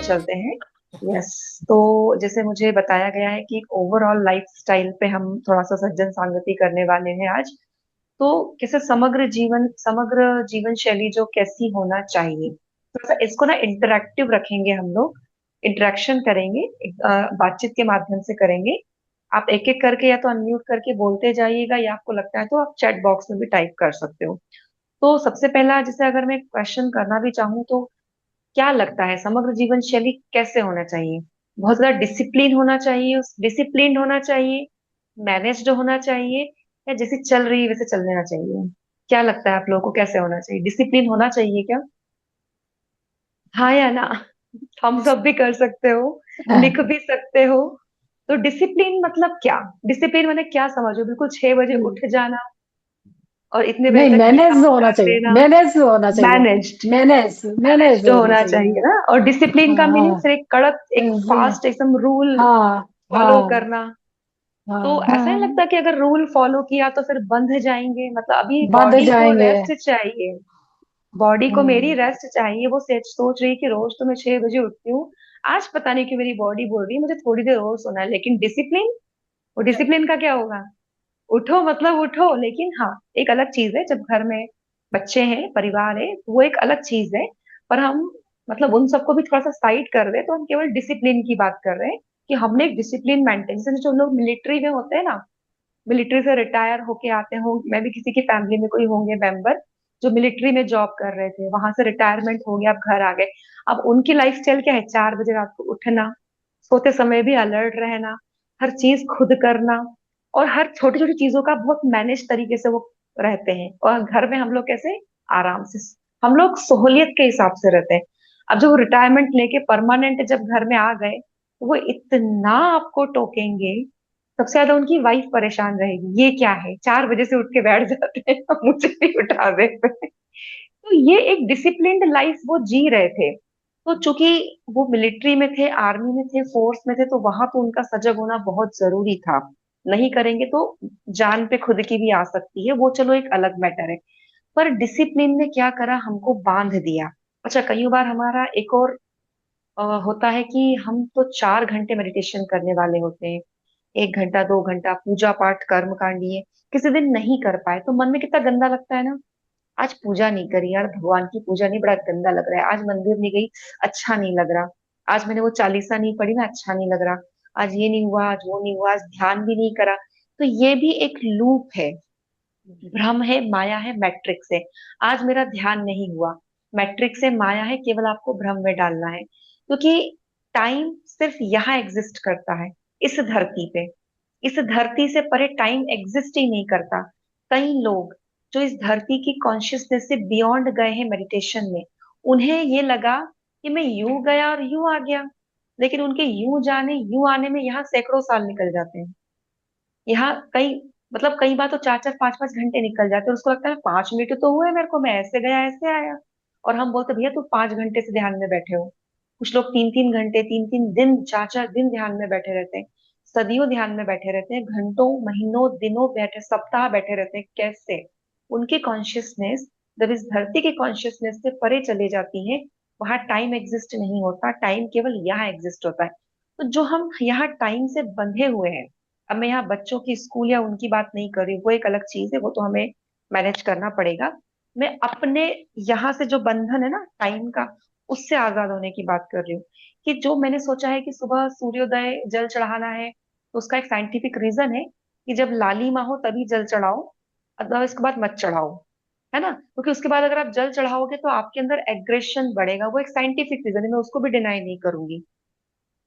चलते हैं। यस। तो जैसे मुझे बताया गया है कि ओवरऑल लाइफ स्टाइल पे हम थोड़ा सा सज्जन सांगति करने वाले हैं आज। तो कैसे समग्र जीवन शैली जो कैसी होना चाहिए, थोड़ा सा इसको ना इंटरेक्टिव रखेंगे हम लोग। इंटरेक्शन करेंगे, बातचीत के माध्यम से करेंगे। आप एक एक करके या तो अनम्यूट करके बोलते जाइएगा, या आपको लगता है तो आप चैट बॉक्स में भी टाइप कर सकते हो। तो सबसे पहला, जैसे अगर मैं क्वेश्चन करना भी चाहूँ तो क्या लगता है समग्र जीवन शैली कैसे होना चाहिए? बहुत ज्यादा डिसिप्लिन होना चाहिए, उस डिसिप्लिन होना चाहिए, मैनेज्ड होना चाहिए, या जैसे चल रही है वैसे चल लेना चाहिए? क्या लगता है आप लोगों को कैसे होना चाहिए? डिसिप्लिन होना चाहिए क्या? हाँ या ना? थम्स अप भी कर सकते हो, लिख भी सकते हो। तो डिसिप्लिन मतलब क्या? डिसिप्लिन मैंने क्या समझो, बिल्कुल 6 बजे उठ जाना और इतने बजे नहीं, तक ये मैनेज काम होना कर चाहिए, लेना? मैनेज होना चाहिए। मैनेज्ड। मैनेज मैनेज मैनेज्ड होना होना चाहिए। चाहिए ना। और डिसिप्लिन का हाँ मीनिंग हाँ। फिर एक कड़क, एक फास्ट, एकदम रूल हाँ फॉलो हाँ करना। तो हाँ ऐसा नहीं लगता कि अगर रूल फॉलो किया तो फिर बंध जाएंगे? मतलब अभी बंद बॉडी को जाएंगे। रेस्ट चाहिए। बॉडी को मेरी हम्म रेस्ट चाहिए। वो सोच रही है कि रोज तो मैं 6 बजे उठती हूँ, आज पता नहीं क्यों मेरी बॉडी बोल रही है मुझे थोड़ी देर और सोना है। लेकिन डिसिप्लिन, वो डिसिप्लिन का क्या होगा? उठो मतलब उठो। लेकिन हाँ, एक अलग चीज है जब घर में बच्चे हैं, परिवार है, तो वो एक अलग चीज है। पर हम मतलब उन सबको भी थोड़ा सा साइड कर दे तो हम केवल डिसिप्लिन की बात कर रहे हैं कि हमने एक डिसिप्लिन मेंटेन, जैसे जो लोग मिलिट्री में होते हैं ना, मिलिट्री से रिटायर होके आते हो, मैं भी किसी की फैमिली में कोई होंगे मेंबर जो मिलिट्री में जॉब कर रहे थे, वहां से रिटायरमेंट हो गया, अब घर आ गए। अब उनकी लाइफ स्टाइल क्या है? 4 बजे रात को उठना, सोते समय भी अलर्ट रहना, हर चीज खुद करना, और हर छोटी छोटी चीजों का बहुत मैनेज तरीके से वो रहते हैं। और घर में हम लोग कैसे? आराम से, हम लोग सहूलियत के हिसाब से रहते हैं। अब जब वो रिटायरमेंट लेके परमानेंट जब घर में आ गए, तो वो इतना आपको टोकेंगे। सबसे ज्यादा उनकी वाइफ परेशान रहेगी, ये क्या है 4 बजे से उठ के बैठ जाते हैं मुझे भी उठा देते हैं। तो ये एक डिसिप्लिन्ड लाइफ वो जी रहे थे। तो चूंकि वो मिलिट्री में थे, आर्मी में थे, फोर्स में थे, तो वहां तो उनका सजग होना बहुत जरूरी था। नहीं करेंगे तो जान पे खुद की भी आ सकती है, वो चलो एक अलग मैटर है। पर डिसिप्लिन ने क्या करा? हमको बांध दिया। अच्छा, कई बार हमारा एक और होता है कि हम तो 4 घंटे मेडिटेशन करने वाले होते हैं, 1 घंटा 2 घंटा पूजा पाठ कर्म कांडिए, किसी दिन नहीं कर पाए तो मन में कितना गंदा लगता है ना। आज पूजा नहीं करी यार, भगवान की पूजा नहीं, बड़ा गंदा लग रहा है। आज मंदिर नहीं गई, अच्छा नहीं लग रहा। आज मैंने वो चालीसा नहीं पढ़ी ना, अच्छा नहीं लग रहा। आज ये नहीं हुआ, आज वो नहीं हुआ, आज ध्यान भी नहीं करा। तो ये भी एक लूप है, भ्रम है, माया है, मैट्रिक्स है। आज मेरा ध्यान नहीं हुआ, मैट्रिक्स है, माया है, केवल आपको भ्रम में डालना है। क्योंकि टाइम सिर्फ यहाँ एग्जिस्ट करता है, इस धरती पे। इस धरती से परे टाइम एग्जिस्ट ही नहीं करता। कई लोग जो इस धरती की कॉन्शियसनेस से बियॉन्ड गए हैं मेडिटेशन में, उन्हें ये लगा कि मैं यूं गया और यूं आ गया। लेकिन उनके यूं जाने यूं आने में यहाँ सैकड़ों साल निकल जाते हैं। यहाँ कई, मतलब कई बार तो 4 4 5 5 घंटे निकल जाते हैं, उसको लगता है 5 मिनट तो हुए मेरे को, मैं ऐसे गया ऐसे आया। और हम बोलते भैया तू 5 घंटे से ध्यान में बैठे हो। कुछ लोग 3 3 घंटे, 3 3 दिन, 4 4 दिन ध्यान में बैठे रहते हैं, सदियों ध्यान में बैठे रहते हैं, घंटों महीनों दिनों बैठे, सप्ताह बैठे रहते हैं। कैसे? उनकी कॉन्शियसनेस जब इस धरती की कॉन्शियसनेस से परे चले जाती है, वहां टाइम एग्जिस्ट नहीं होता, टाइम केवल यहाँ एग्जिस्ट होता है। तो जो हम यहाँ टाइम से बंधे हुए हैं, अब मैं यहाँ बच्चों की स्कूल या उनकी बात नहीं कर रही, वो एक अलग चीज है, वो तो हमें मैनेज करना पड़ेगा। मैं अपने यहाँ से जो बंधन है ना टाइम का, उससे आजाद होने की बात कर रही हूँ। कि जो मैंने सोचा है कि सुबह सूर्योदय जल चढ़ाना है, तो उसका एक साइंटिफिक रीजन है कि जब लालिमा हो तभी जल चढ़ाओ, अथवा इसके बाद मत चढ़ाओ। है ना? क्योंकि उसके बाद अगर आप जल चढ़ाओगे तो आपके अंदर एग्रेशन बढ़ेगा। वो एक साइंटिफिक रीजन है, मैं उसको भी डिनाई नहीं करूंगी।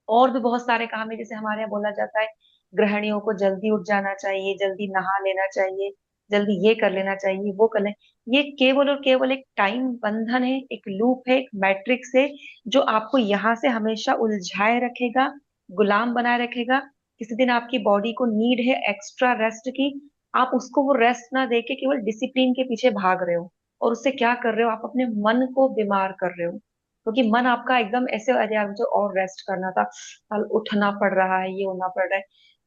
और भी बहुत सारे काम है, जैसे हमारे यहाँ बोला जाता है गृहिणियों को जल्दी उठ जाना चाहिए, जल्दी नहा लेना चाहिए, जल्दी ये कर लेना चाहिए, वो कर ले। ये केवल और केवल एक टाइम बंधन है, एक लूप है, एक मैट्रिक्स है, जो आपको यहाँ से हमेशा उलझाए रखेगा, गुलाम बनाए रखेगा। किसी दिन आपकी बॉडी को नीड है एक्स्ट्रा रेस्ट की, आप उसको वो रेस्ट ना देके केवल डिसिप्लिन के पीछे भाग रहे हो। और उससे क्या कर रहे हो? आप अपने मन को बीमार कर रहे हो। क्योंकि मन आपका एकदम ऐसे, अरे यार मुझे और रेस्ट करना था, कल उठना पड़ रहा है, ये होना पड़ रहा है।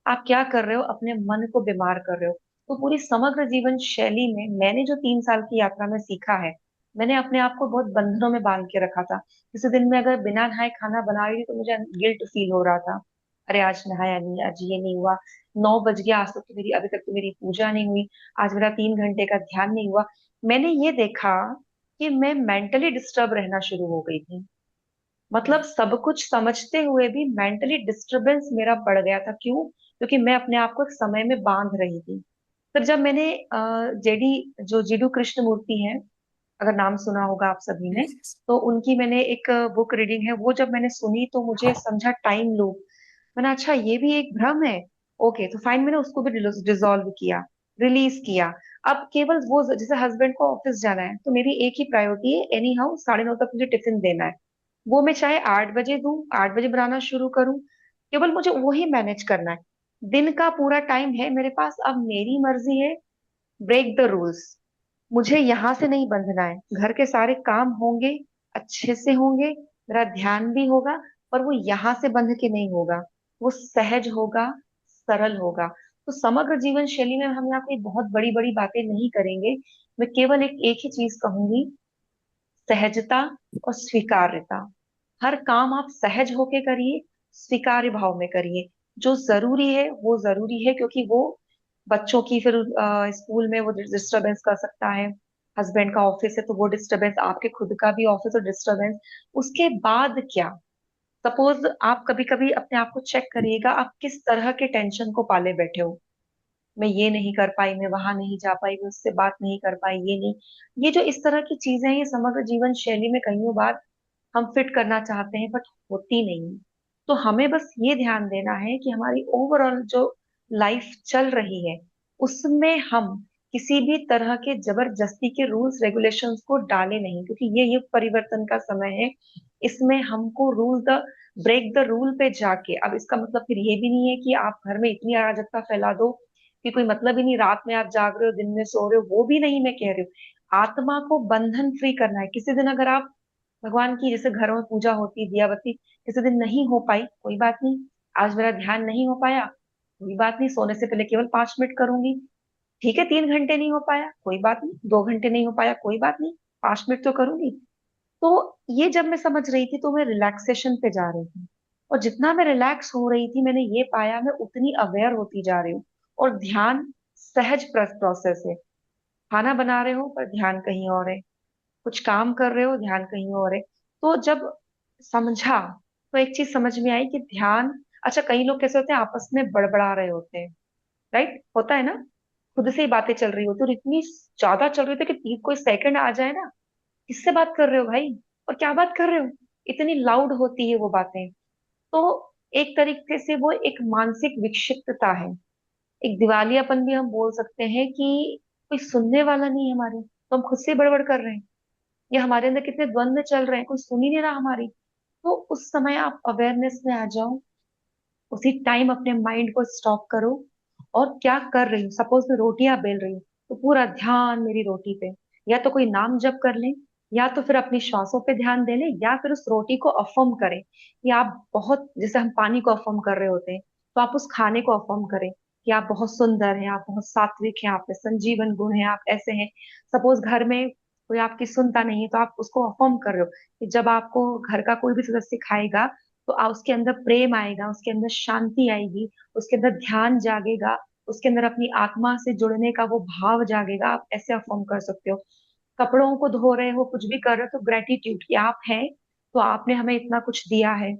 आप क्या कर रहे हो? अपने मन को बीमार कर रहे हो। तो पूरी समग्र जीवन शैली में मैंने जो 3 साल की यात्रा में सीखा है, मैंने अपने आप को बहुत बंधनों में बांध के रखा था। किसी दिन में अगर बिना नहाए खाना बना रही थी तो मुझे गिल्ट फील हो रहा था। अरे आज नहाया नहीं, आज ये नहीं हुआ, 9 बज गया, आज तक तो मेरी अभी तक तो मेरी पूजा नहीं हुई, आज मेरा 3 घंटे का ध्यान नहीं हुआ। मैंने ये देखा कि मैं मेंटली डिस्टर्ब रहना शुरू हो गई थी। मतलब सब कुछ समझते हुए भी मेंटली डिस्टरबेंस मेरा बढ़ गया था। क्यों? क्योंकि मैं अपने आप को एक समय में बांध रही थी। फिर जब मैंने जेडी जो जीडू कृष्ण मूर्ति है, अगर नाम सुना होगा आप सभी ने, यस। तो उनकी मैंने एक बुक रीडिंग है, वो जब मैंने सुनी तो मुझे समझा टाइम लूप। मैंने अच्छा ये भी एक भ्रम है। ओके, तो फाइन, मैंने उसको भी डिसॉल्व किया, रिलीज किया। अब केवल वो जैसे हस्बैंड को ऑफिस जाना है तो मेरी एक ही प्रायोरिटी है, एनी हाउ 9:30 तक मुझे टिफिन देना है। वो मैं चाहे 8 बजे दूं, 8 बजे बनाना शुरू करूं, केवल मुझे वही मैनेज करना है। दिन का पूरा टाइम है मेरे पास, अब मेरी मर्जी है। Break the rules. मुझे यहाँ से नहीं बंधना है, घर के सारे काम होंगे, अच्छे से होंगे, मेरा ध्यान भी होगा, पर वो यहाँ से बंध के नहीं होगा, वो सहज होगा, सरल होगा। तो समग्र जीवन शैली में हम यहाँ कोई बहुत बड़ी बड़ी बातें नहीं करेंगे। मैं केवल एक एक ही चीज कहूंगी, सहजता और स्वीकार्यता। हर काम आप सहज होके करिए, स्वीकार्य भाव में करिए। जो जरूरी है वो जरूरी है, क्योंकि वो बच्चों की फिर स्कूल में वो डिस्टरबेंस कर सकता है। हस्बैंड का ऑफिस है तो वो डिस्टरबेंस, आपके खुद का भी ऑफिस और डिस्टरबेंस। उसके बाद क्या? सपोज आप कभी कभी अपने आप को चेक करिएगा, आप किस तरह के टेंशन को पाले बैठे हो। मैं ये नहीं कर पाई, मैं वहां नहीं जा पाई, मैं उससे बात नहीं कर पाई, ये नहीं। ये जो इस तरह की चीजें हैं, ये समग्र जीवन शैली में कईयों बार हम फिट करना चाहते हैं बट होती नहीं। तो हमें बस ये ध्यान देना है कि हमारी ओवरऑल जो लाइफ चल रही है उसमें हम किसी भी तरह के जबरदस्ती के रूल्स रेगुलेशंस को डालें नहीं, क्योंकि ये युग परिवर्तन का समय है। इसमें हमको rule the break the rule पे जाके, अब इसका मतलब फिर ये भी नहीं है कि आप घर में इतनी अराजकता फैला दो कि कोई मतलब ही नहीं, रात में आप जाग रहे हो दिन में सो रहे हो, वो भी नहीं मैं कह रही हूँ। आत्मा को बंधन फ्री करना है। किसी दिन अगर आप भगवान की जैसे घरों में पूजा होती दिया बत्ती, किसी दिन नहीं हो पाई, कोई बात नहीं। आज मेरा ध्यान नहीं हो पाया, कोई बात नहीं, सोने से पहले केवल 5 मिनट करूंगी। ठीक है, 3 घंटे नहीं हो पाया, कोई बात नहीं, 2 घंटे नहीं हो पाया, कोई बात नहीं, 5 मिनट तो करूंगी। तो ये जब मैं समझ रही थी तो मैं रिलैक्सेशन पे जा रही थी। और जितना मैं रिलैक्स हो रही थी मैंने ये पाया मैं उतनी अवेयर होती जा रही हूँ। और ध्यान सहज प्रोसेस है। खाना बना रहे हो पर ध्यान कहीं और है, कुछ काम कर रहे हो ध्यान कहीं और है। तो जब समझा तो एक चीज समझ में आई कि ध्यान, अच्छा कई लोग कैसे होते हैं, आपस में बड़बड़ा रहे होते हैं, राइट, होता है ना, खुद से ही बातें चल रही होती, और इतनी ज्यादा चल रही होती है कि कोई सेकंड आ जाए ना, किससे बात कर रहे हो भाई, और क्या बात कर रहे हो, इतनी लाउड होती है वो बातें। तो एक तरीके से वो एक मानसिक विक्षिप्तता है, एक दिवालियापन भी हम बोल सकते हैं कि कोई सुनने वाला नहीं है हमारे, तो हम खुद से बड़बड़ कर रहे हैं, या हमारे अंदर कितने द्वंद्व चल रहे हैं, कोई सुन ही नहीं रहा हमारी। तो उस समय आप अवेयरनेस में आ जाओ, उसी टाइम अपने माइंड को स्टॉप करो। और क्या कर रही हूँ, सपोज मैं रोटियां बेल रही हूँ, तो पूरा ध्यान मेरी रोटी पे, या तो कोई नाम जप कर लें, या तो फिर अपनी श्वासों पे ध्यान दे लें, या फिर उस रोटी को अफर्म करें कि आप बहुत, जैसे हम पानी को अफर्म कर रहे होते हैं, तो आप उस खाने को अफर्म करें कि आप बहुत सुंदर हैं, आप बहुत सात्विक हैं, आप में संजीवन गुण है, आप ऐसे हैं। सपोज घर में कोई आपकी सुनता नहीं है तो आप उसको अफर्म कर रहे हो कि जब आपको घर का कोई भी सदस्य खाएगा तो उसके अंदर प्रेम आएगा, उसके अंदर शांति आएगी, उसके अंदर ध्यान जागेगा, उसके अंदर अपनी आत्मा से जुड़ने का वो भाव जागेगा। आप ऐसे अफर्म कर सकते हो। कपड़ों को धो रहे हो, कुछ भी कर रहे हो, तो ग्रेटिट्यूड कि आप हैं, तो आपने हमें इतना कुछ दिया है।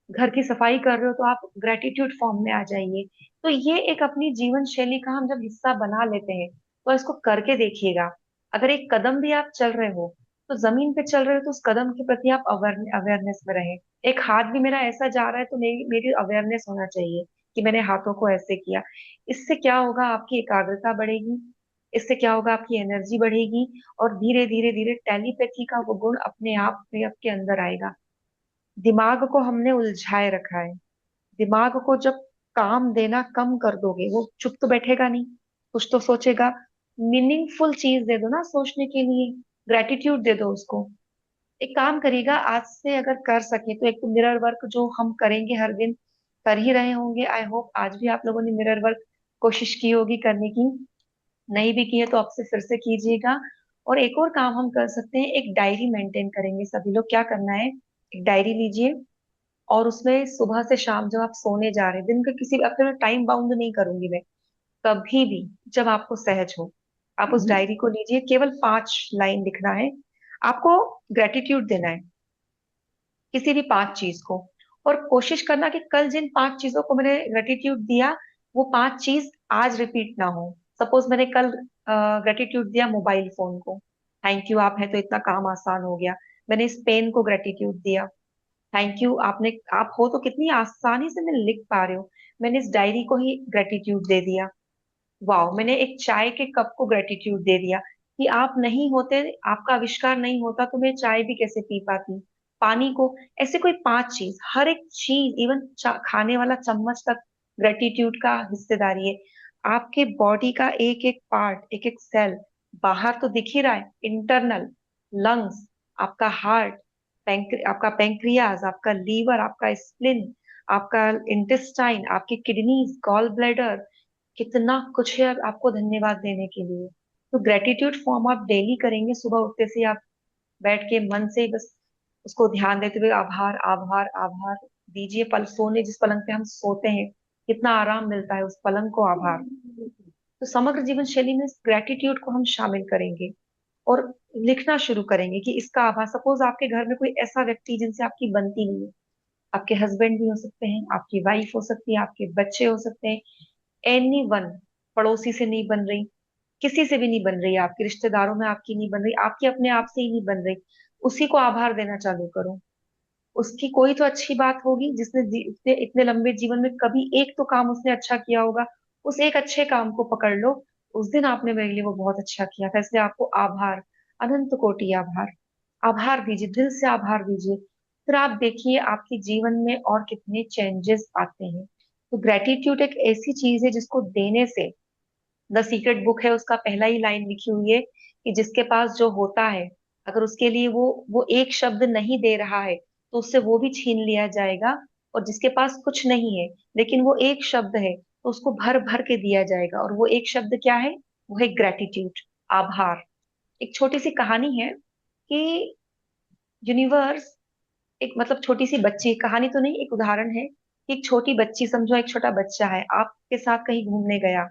घर की सफाई कर रहे हो तो आप ग्रेटिट्यूड फॉर्म में आ जाइए। तो ये एक अपनी जीवन शैली का हम जब हिस्सा बना लेते हैं, तो इसको करके देखिएगा। अगर एक कदम भी आप चल रहे हो, तो जमीन पे चल रहे हो, तो उस कदम के प्रति आप अवेयरनेस में रहे। एक हाथ भी मेरा ऐसा जा रहा है तो मेरी मेरी अवेयरनेस होना चाहिए कि मैंने हाथों को ऐसे किया। इससे क्या होगा, आपकी एकाग्रता बढ़ेगी, इससे क्या होगा, आपकी एनर्जी बढ़ेगी, और धीरे धीरे धीरे टेलीपैथी का वो गुण अपने आप में आपके अंदर आएगा। दिमाग को हमने उलझाए रखा है। दिमाग को जब काम देना कम कर दोगे, वो चुप तो बैठेगा नहीं, कुछ तो सोचेगा। मीनिंगफुल चीज दे दो ना सोचने के लिए, ग्रेटिट्यूड दे दो उसको। एक काम करिएगा, आज से अगर कर सके तो एक तो मिरर वर्क जो हम करेंगे हर दिन, कर ही रहे होंगे, आई होप आज भी आप लोगों ने मिरर वर्क कोशिश की होगी करने की। नहीं भी की है तो अब से फिर से कीजिएगा। और एक और काम हम कर सकते हैं, एक डायरी मेंटेन करेंगे सभी लोग। क्या करना है, एक डायरी लीजिए और उसमें सुबह से शाम जब आप सोने जा रहे हैं, दिन का किसी अपने टाइम बाउंड नहीं करूंगी मैं, कभी भी जब आपको सहज हो आप उस डायरी को लीजिए। केवल 5 लाइन लिखना है आपको, ग्रेटिट्यूड देना है किसी भी 5 चीज को। और कोशिश करना कि कल जिन 5 चीजों को मैंने ग्रेटिट्यूड दिया, वो 5 चीज आज रिपीट ना हो। सपोज मैंने कल ग्रेटिट्यूड दिया मोबाइल फोन को, थैंक यू आप हैं तो इतना काम आसान हो गया। मैंने इस पेन को ग्रेटिट्यूड दिया, थैंक यू आपने, आप हो तो कितनी आसानी से मैं लिख पा रहे हो। मैंने इस डायरी को ही ग्रेटिट्यूड दे दिया। वाह, मैंने एक चाय के कप को ग्रेटिट्यूड दे दिया कि आप नहीं होते, आपका आविष्कार नहीं होता तो मैं चाय भी कैसे पी पाती। पानी को, ऐसे कोई 5 चीज, हर एक चीज, इवन खाने वाला चम्मच तक ग्रेटिट्यूड का हिस्सेदारी है। आपके बॉडी का एक एक पार्ट, एक एक सेल, बाहर तो दिख ही रहा है, इंटरनल, लंग्स, आपका हार्ट, आपका पेंक्रियाज, आपका लीवर, आपका स्प्लिन, आपका इंटेस्टाइन, आपकी किडनीज, गॉल ब्लैडर, कितना कुछ है आपको धन्यवाद देने के लिए। तो ग्रेटिट्यूड फॉर्म आप डेली करेंगे, सुबह उठते से आप बैठ के मन से बस उसको ध्यान देते हुए आभार आभार आभार दीजिए। पल सोने जिस पलंग पे हम सोते हैं, कितना आराम मिलता है, उस पलंग को आभार। तो समग्र जीवन शैली में ग्रेटिट्यूड को हम शामिल करेंगे और लिखना शुरू करेंगे कि इसका आभार। सपोज आपके घर में कोई ऐसा व्यक्ति जिनसे आपकी बनती नहीं है, आपके हस्बैंड भी हो सकते हैं, आपकी वाइफ हो सकती है, आपके बच्चे हो सकते हैं, एनी वन, पड़ोसी से नहीं बन रही, किसी से भी नहीं बन रही, आपके रिश्तेदारों में आपकी नहीं बन रही, आपकी अपने आप से ही नहीं बन रही, उसी को आभार देना चालू करो। उसकी कोई तो अच्छी बात होगी जिसने उसने इतने लंबे जीवन में कभी एक तो काम उसने अच्छा किया होगा। उस एक अच्छे काम को पकड़ लो, उस दिन आपने मेरे लिए वो बहुत अच्छा किया था, इसलिए आपको आभार, अनंत कोटि आभार। आभार दीजिए, दिल से आभार दीजिए। फिर आप देखिए आपके जीवन में और कितने चेंजेस आते हैं। तो ग्रेटिट्यूड एक ऐसी चीज है जिसको देने से, द सीक्रेट बुक है उसका पहला ही लाइन लिखी हुई है कि जिसके पास जो होता है, अगर उसके लिए वो एक शब्द नहीं दे रहा है तो उससे वो भी छीन लिया जाएगा। और जिसके पास कुछ नहीं है लेकिन वो एक शब्द है तो उसको भर भर के दिया जाएगा। और वो एक शब्द क्या है, वो है ग्रेटिट्यूड, आभार। एक छोटी सी कहानी है कि यूनिवर्स, एक मतलब छोटी सी बच्ची, कहानी तो नहीं, एक उदाहरण है कि एक छोटी बच्ची, समझो एक छोटा बच्चा है, आपके साथ कहीं घूमने गया,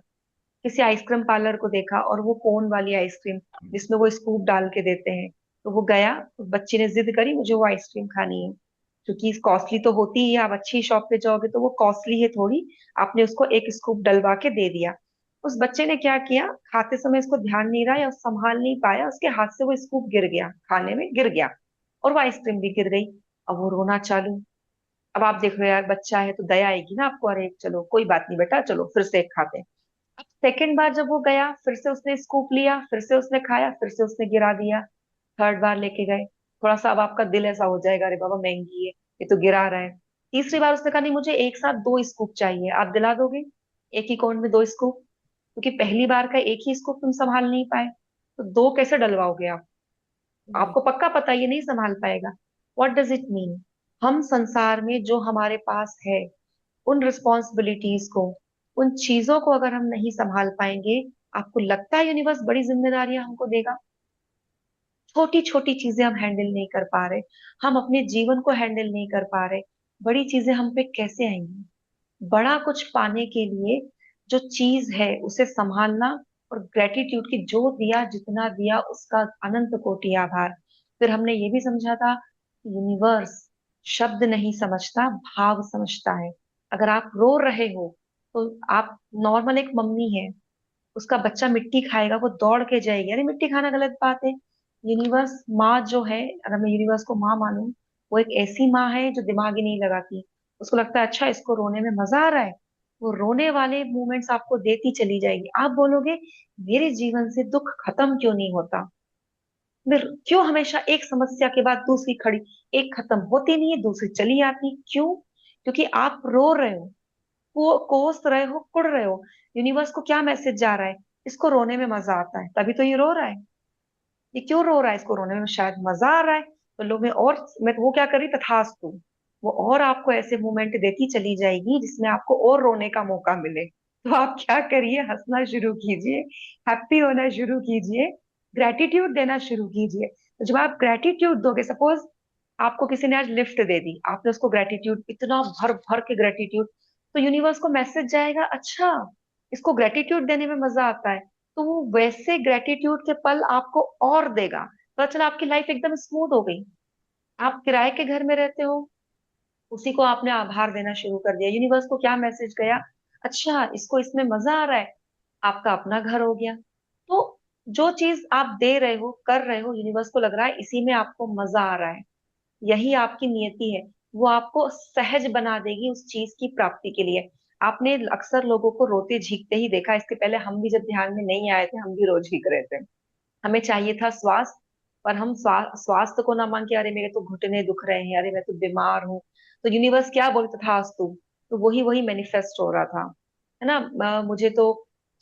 किसी आइसक्रीम पार्लर को देखा और वो कोन वाली आइसक्रीम जिसमें वो स्कूप डाल के देते हैं, तो वो गया, तो बच्ची ने जिद करी मुझे वो आइसक्रीम खानी है। क्योंकि कॉस्टली तो होती ही है, आप अच्छी शॉप पे जाओगे तो वो कॉस्टली है थोड़ी, आपने उसको एक स्कूप डलवा के दे दिया। उस बच्चे ने क्या किया, खाते समय इसको ध्यान नहीं रहा या संभाल नहीं पाया, उसके हाथ से वो स्कूप गिर गया, खाने में गिर गया और वो आइसक्रीम भी गिर गई। अब वो रोना चालू। अब आप देख रहे हो यार बच्चा है तो दया आएगी ना आपको, अरे चलो कोई बात नहीं बेटा, चलो फिर से एक खाते हैं। सेकेंड बार जब वो गया, फिर से उसने स्कूप लिया, फिर से उसने खाया, फिर से उसने गिरा दिया। थर्ड बार लेके गए, थोड़ा सा अब आपका दिल ऐसा हो जाएगा, अरे बाबा महंगी है, ये तो गिरा रहा है। तीसरी बार उसने कहा नहीं मुझे एक साथ 2 स्कूप चाहिए, आप दिला दोगे एक ही कौन में 2 स्कूप? क्योंकि पहली बार का एक ही स्कूप तुम संभाल नहीं पाए, तो 2 कैसे डलवाओगे आप? आपको पक्का पता है ये नहीं संभाल पाएगा। What does it mean? हम संसार में जो हमारे पास है, उन रिस्पॉन्सिबिलिटीज को, उन चीजों को अगर हम नहीं संभाल पाएंगे, आपको लगता है यूनिवर्स बड़ी जिम्मेदारियां हमको देगा? छोटी छोटी चीजें हम हैंडल नहीं कर पा रहे, हम अपने जीवन को हैंडल नहीं कर पा रहे, बड़ी चीजें हम पे कैसे आएंगी? बड़ा कुछ पाने के लिए जो चीज है उसे संभालना, और ग्रेटिट्यूड की जो दिया जितना दिया उसका अनंत कोटि आभार। फिर हमने ये भी समझा था यूनिवर्स शब्द नहीं समझता, भाव समझता है। अगर आप रो रहे हो तो आप, नॉर्मल एक मम्मी है, उसका बच्चा मिट्टी खाएगा वो दौड़ के जाएगी, अरे मिट्टी खाना गलत बात है। यूनिवर्स माँ जो है, अगर मैं यूनिवर्स को माँ मानूं, वो एक ऐसी माँ है जो दिमाग ही नहीं लगाती। उसको लगता है अच्छा इसको रोने में मजा आ रहा है, वो रोने वाले मोमेंट्स आपको देती चली जाएगी। आप बोलोगे मेरे जीवन से दुख खत्म क्यों नहीं होता, फिर क्यों हमेशा एक समस्या के बाद दूसरी खड़ी, एक खत्म होती नहीं है दूसरी चली आती, क्यों? क्योंकि आप रो रहे हो, वो कोस रहे हो, कुड़ रहे हो। यूनिवर्स को क्या मैसेज जा रहा है, इसको रोने में मजा आता है तभी तो ये रो रहा है। ये क्यों रो रहा है, इसको रोने में शायद मजा आ रहा है, तो लोग में और, मैं वो क्या करी तथास्तु, वो और आपको ऐसे मोमेंट देती चली जाएगी जिसमें आपको और रोने का मौका मिले। तो आप क्या करिए, हंसना शुरू कीजिए, हैप्पी होना शुरू कीजिए। ग्रेटिट्यूड देना शुरू कीजिए। तो जब आप ग्रेटिट्यूड दोगे, सपोज आपको किसी ने आज लिफ्ट दे दी, आपने उसको ग्रेटिट्यूड, इतना भर भर के ग्रेटिट्यूड, तो यूनिवर्स को मैसेज जाएगा, अच्छा इसको ग्रेटिट्यूड देने में मजा आता है, तो वो वैसे ग्रेटिट्यूड के पल आपको और देगा। पता चला आपकी लाइफ एकदम स्मूथ हो गई। आप किराए के घर में रहते हो, उसी को आपने आभार देना शुरू कर दिया, यूनिवर्स को क्या मैसेज गया, अच्छा इसको इसमें मजा आ रहा है, आपका अपना घर हो गया। तो जो चीज आप दे रहे हो, कर रहे हो, यूनिवर्स को लग रहा है इसी में आपको मजा आ रहा है, यही आपकी नियति है, वो आपको सहज बना देगी उस चीज की प्राप्ति के लिए। आपने अक्सर लोगों को रोते झीकते ही देखा, इसके पहले हम भी जब ध्यान में नहीं आए थे, हम भी रोज झीक रहे थे। हमें चाहिए था स्वास्थ्य, पर हम स्वास्थ्य को ना मांग के, अरे मेरे तो घुटने दुख रहे हैं, अरे मैं तो बीमार हूँ, तो यूनिवर्स क्या बोलता था, तू तो वही वही मैनिफेस्ट हो रहा था, है ना। मुझे तो